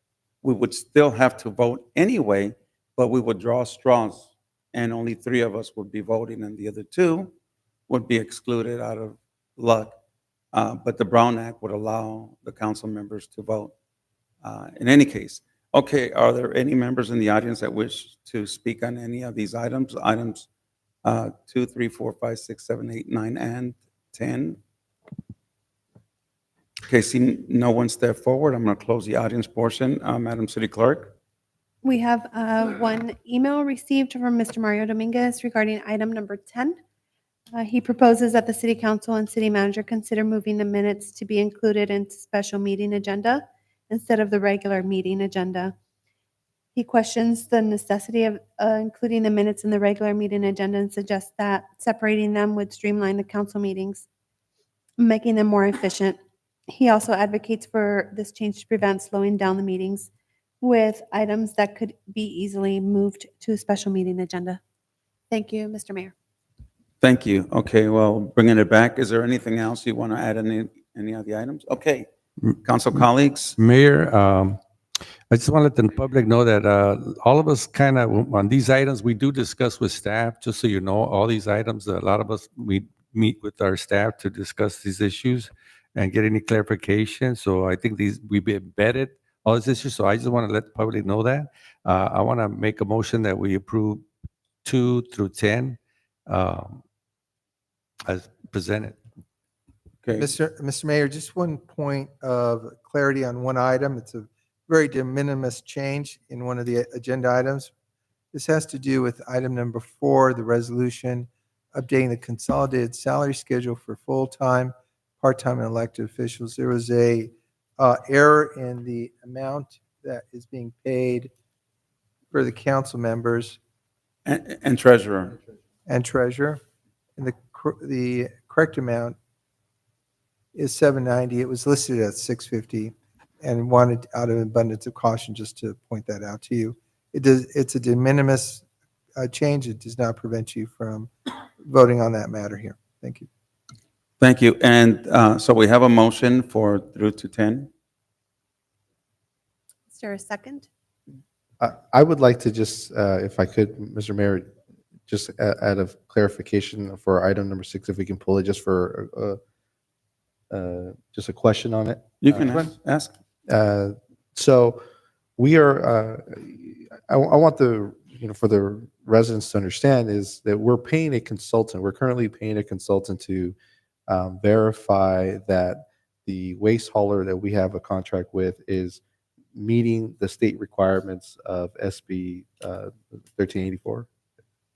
we would still have to vote anyway, but we would draw straws, and only 3 of us would be voting, and the other 2 would be excluded out of luck. But the Brown Act would allow the council members to vote in any case. Okay, are there any members in the audience that wish to speak on any of these items? Items 2, 3, 4, 5, 6, 7, 8, 9, and 10? Okay, see no one step forward. I'm going to close the audience portion. Madam City Clerk? We have one email received from Mr. Mario Dominguez regarding item number 10. He proposes that the city council and city manager consider moving the minutes to be included in special meeting agenda instead of the regular meeting agenda. He questions the necessity of including the minutes in the regular meeting agenda and suggests that separating them would streamline the council meetings, making them more efficient. He also advocates for this change to prevent slowing down the meetings with items that could be easily moved to a special meeting agenda. Thank you, Mr. Mayor. Thank you. Okay, well, bringing it back, is there anything else you want to add, any of the items? Okay, council colleagues? Mayor, I just want to let the public know that all of us kind of, on these items, we do discuss with staff, just so you know, all these items, a lot of us, we meet with our staff to discuss these issues and get any clarification. So I think we've embedded all these issues, so I just want to let the public know that. I want to make a motion that we approve 2 through 10 as presented. Okay. Mr. Mayor, just one point of clarity on one item. It's a very de minimis change in one of the agenda items. This has to do with item number 4, the resolution updating the consolidated salary schedule for full-time, part-time, and elected officials. There was a error in the amount that is being paid for the council members And treasurer. and treasurer. And the correct amount is $790. It was listed at $650, and wanted, out of abundance of caution, just to point that out to you. It's a de minimis change. It does not prevent you from voting on that matter here. Thank you. Thank you. And so we have a motion for through to 10. Is there a second? I would like to just, if I could, Mr. Mayor, just add a clarification for item number 6, if we can pull it just for just a question on it. You can ask. So we are, I want for the residents to understand is that we're paying a consultant. We're currently paying a consultant to verify that the waste hauler that we have a contract with is meeting the state requirements of SB 1384,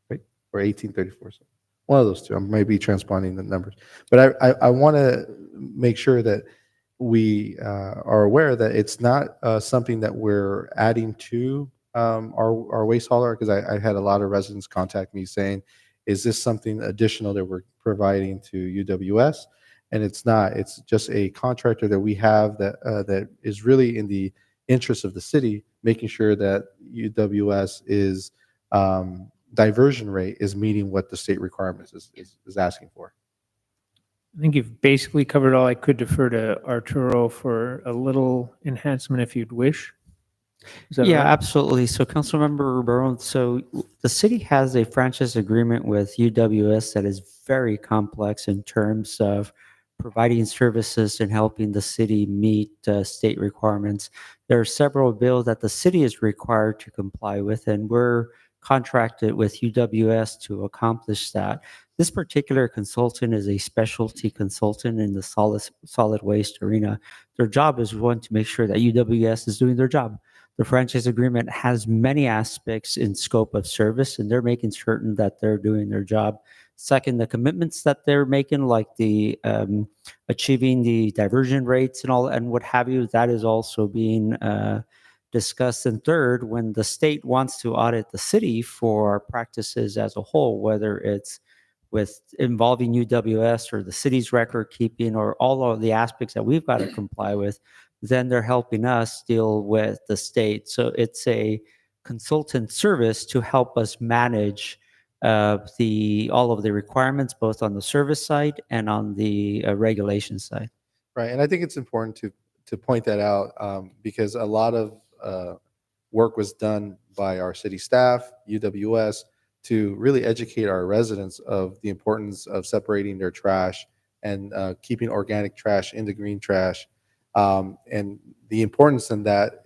right? Or 1834. So one of those two. I might be transponding the numbers. But I want to make sure that we are aware that it's not something that we're adding to our waste hauler, because I had a lot of residents contact me saying, is this something additional that we're providing to UWS? And it's not. It's just a contractor that we have that is really in the interest of the city, making sure that UWS is diversion rate is meeting what the state requirements is asking for. I think you've basically covered all. I could defer to Arturo for a little enhancement if you'd wish. Is that Yeah, right? absolutely. So Councilmember Ribeiro, so the city has a franchise agreement with UWS that is very complex in terms of providing services and helping the city meet state requirements. There are several bills that the city is required to comply with, and we're contracted with UWS to accomplish that. This particular consultant is a specialty consultant in the solid waste arena. Their job is, one, to make sure that UWS is doing their job. The franchise agreement has many aspects in scope of service, and they're making certain that they're doing their job. Second, the commitments that they're making, like the achieving the diversion rates and all, and what have you, that is also being discussed. And third, when the state wants to audit the city for practices as a whole, whether it's with involving UWS or the city's record keeping or all of the aspects that we've got to comply with, then they're helping us deal with the state. So it's a consultant service to help us manage all of the requirements, both on the service side and on the regulation side. Right, and I think it's important to point that out because a lot of work was done by our city staff, UWS, to really educate our residents of the importance of separating their trash and keeping organic trash into green trash. And the importance in that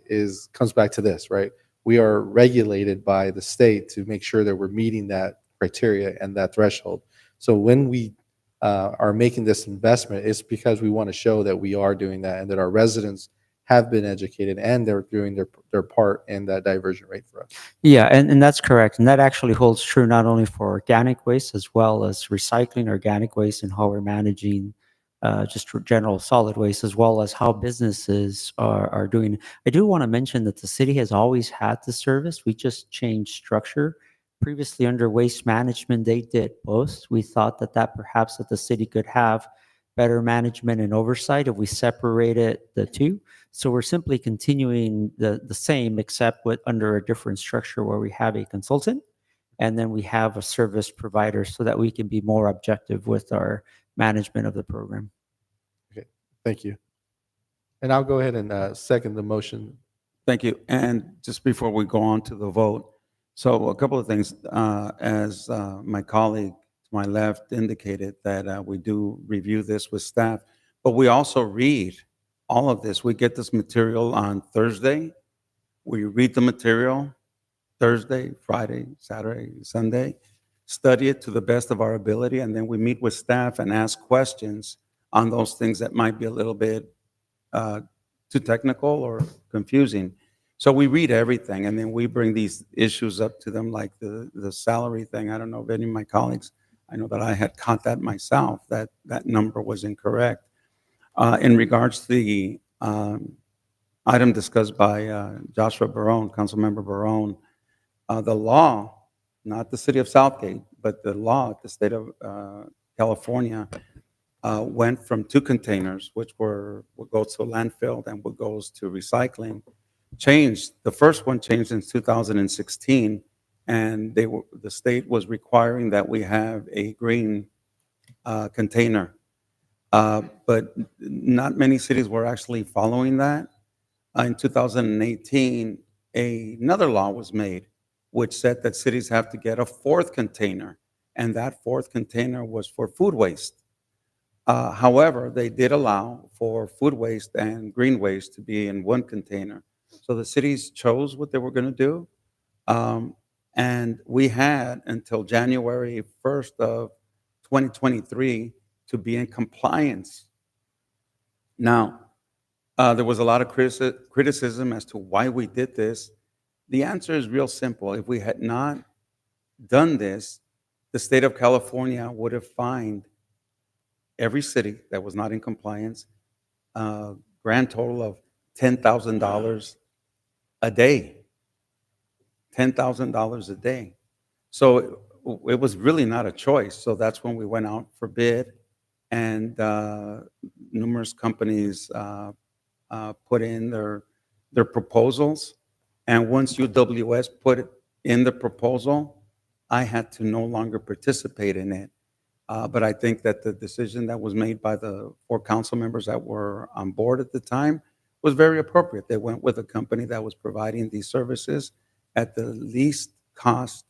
comes back to this, right? We are regulated by the state to make sure that we're meeting that criteria and that threshold. So when we are making this investment, it's because we want to show that we are doing that and that our residents have been educated and they're doing their part in that diversion rate for us. Yeah, and that's correct. And that actually holds true not only for organic waste as well as recycling organic waste and how we're managing just general solid waste, as well as how businesses are doing. I do want to mention that the city has always had the service. We just changed structure. Previously under waste management, they did both. We thought that perhaps that the city could have better management and oversight if we separated the two. So we're simply continuing the same, except with under a different structure where we have a consultant and then we have a service provider so that we can be more objective with our management of the program. Okay, thank you. And I'll go ahead and second the motion. Thank you. And just before we go on to the vote, so a couple of things, as my colleague to my left indicated, that we do review this with staff, but we also read all of this. We get this material on Thursday. We read the material Thursday, Friday, Saturday, Sunday, study it to the best of our ability, and then we meet with staff and ask questions on those things that might be a little bit too technical or confusing. So we read everything, and then we bring these issues up to them, like the salary thing. I don't know if any of my colleagues, I know that I had caught that myself, that number was incorrect. In regards to the item discussed by Joshua Barone, Councilmember Barone, the law, not the city of Southgate, but the law at the state of California went from 2 containers, which would go to landfill and would goes to recycling, changed. The first one changed in 2016, and the state was requiring that we have a green container. But not many cities were actually following that. In 2018, another law was made, which said that cities have to get a 4th container, and that 4th container was for food waste. However, they did allow for food waste and green waste to be in 1 container. So the cities chose what they were going to do. And we had until January 1st of 2023 to be in compliance. Now, there was a lot of criticism as to why we did this. The answer is real simple. If we had not done this, the state of California would have fined every city that was not in compliance a grand total of $10,000 a day. $10,000 a day. So it was really not a choice. So that's when we went out for bid, and numerous companies put in their proposals. And once UWS put it in the proposal, I had to no longer participate in it. But I think that the decision that was made by the 4 council members that were on board at the time was very appropriate. They went with a company that was providing these services at the least cost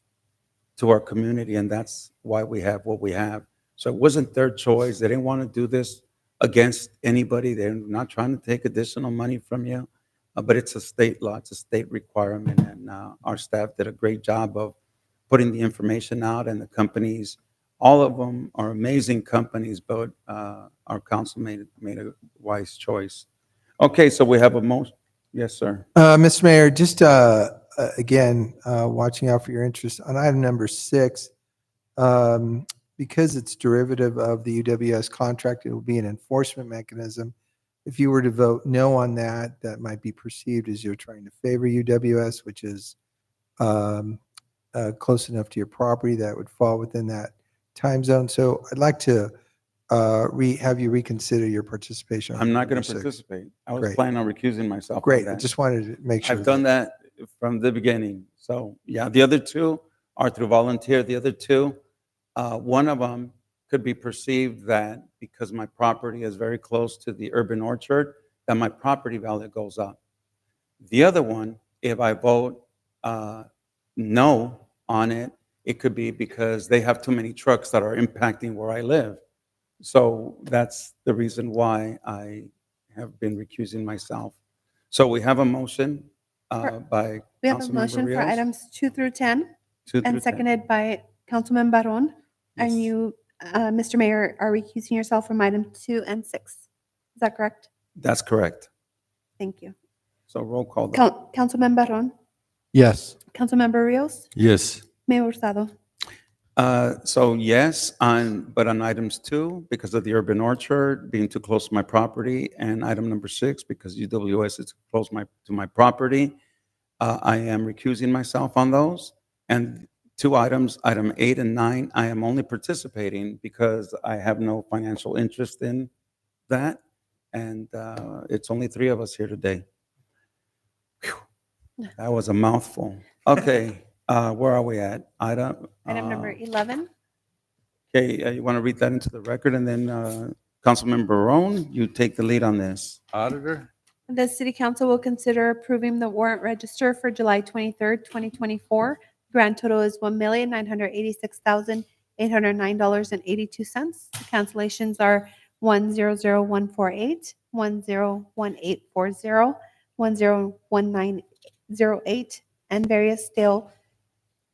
to our community, and that's why we have what we have. So it wasn't their choice. They didn't want to do this against anybody. They're not trying to take additional money from you, but it's a state law, it's a state requirement, and our staff did a great job of putting the information out, and the companies, all of them are amazing companies, but our council made a wise choice. Okay, so we have a motion. Yes, sir. Mr. Mayor, just again, watching out for your interest on item number 6, because it's derivative of the UWS contract, it will be an enforcement mechanism. If you were to vote no on that, that might be perceived as you're trying to favor UWS, which is close enough to your property that would fall within that time zone. So I'd like to have you reconsider your participation. I'm not going to participate. I was Great. planning on recusing myself. from Great. I that. just wanted to make sure. I've done that from the beginning. So yeah, the other 2 are through volunteer. The other two, one of them could be perceived that because my property is very close to the urban orchard, that my property value goes up. The other one, if I vote no on it, it could be because they have too many trucks that are impacting where I live. So that's the reason why I have been recusing myself. So we have a motion by We have a Councilmember motion for Rios. items 2 through 10 2 through and 10. seconded by Councilman Barron. And you, Mr. Mayor, are recusing yourself from item 2 and 6. Is that correct? That's correct. Thank you. So roll call. vote. Councilman Barron, Yes. Councilmember Rios, Yes. Mayor Hurtado. So yes, but on items 2, because of the urban orchard being too close to my property, and item number 6, because UWS is close to my property, I am recusing myself on those. And 2 items, item 8 and 9, I am only participating because I have no financial interest in that. And it's only 3 of us here today. Whew. That was a mouthful. Okay, where are we at? Item number 11. Okay, you want to read that into the record, and then Councilmember Barone, you take the lead on this. Auditor? The city council will consider approving the warrant register for July 23rd, 2024. Grand total is $1,986,809.82. The cancellations are 100148, 101840, 101908, and various stale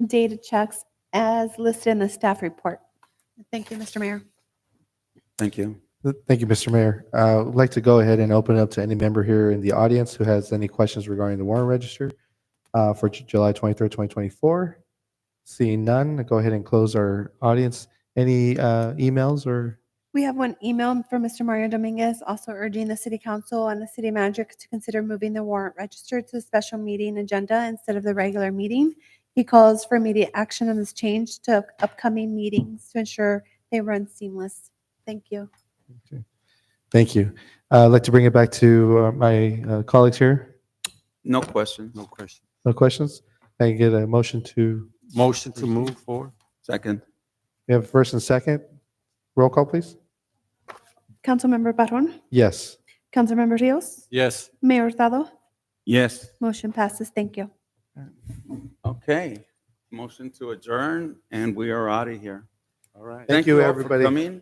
data checks as listed in the staff report. Thank you, Mr. Mayor. Thank you. Thank you, Mr. Mayor. I'd like to go ahead and open it up to any member here in the audience who has any questions regarding the warrant register for July 23rd, 2024. Seeing none, I'll go ahead and close our audience. Any emails or? We have one email from Mr. Mario Dominguez, also urging the city council and the city manager to consider moving the warrant register to the special meeting agenda instead of the regular meeting. He calls for immediate action on this change to upcoming meetings to ensure they run seamless. Thank you. Thank you. I'd like to bring it back to my colleagues here. No questions. No question. No questions? Can I get a motion to? Motion to move forward. Second. We have first and second. Roll call, please. Councilmember Barron, Yes. Councilmember Rios, Yes. Mayor Hurtado. Yes. Motion passes. Thank you. Okay. Motion to adjourn, and we are out of here. All right. Thank you, all for everybody. coming.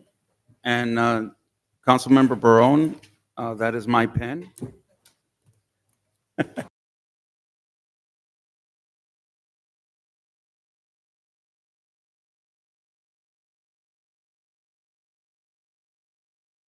And Councilmember Barone, that is my pen.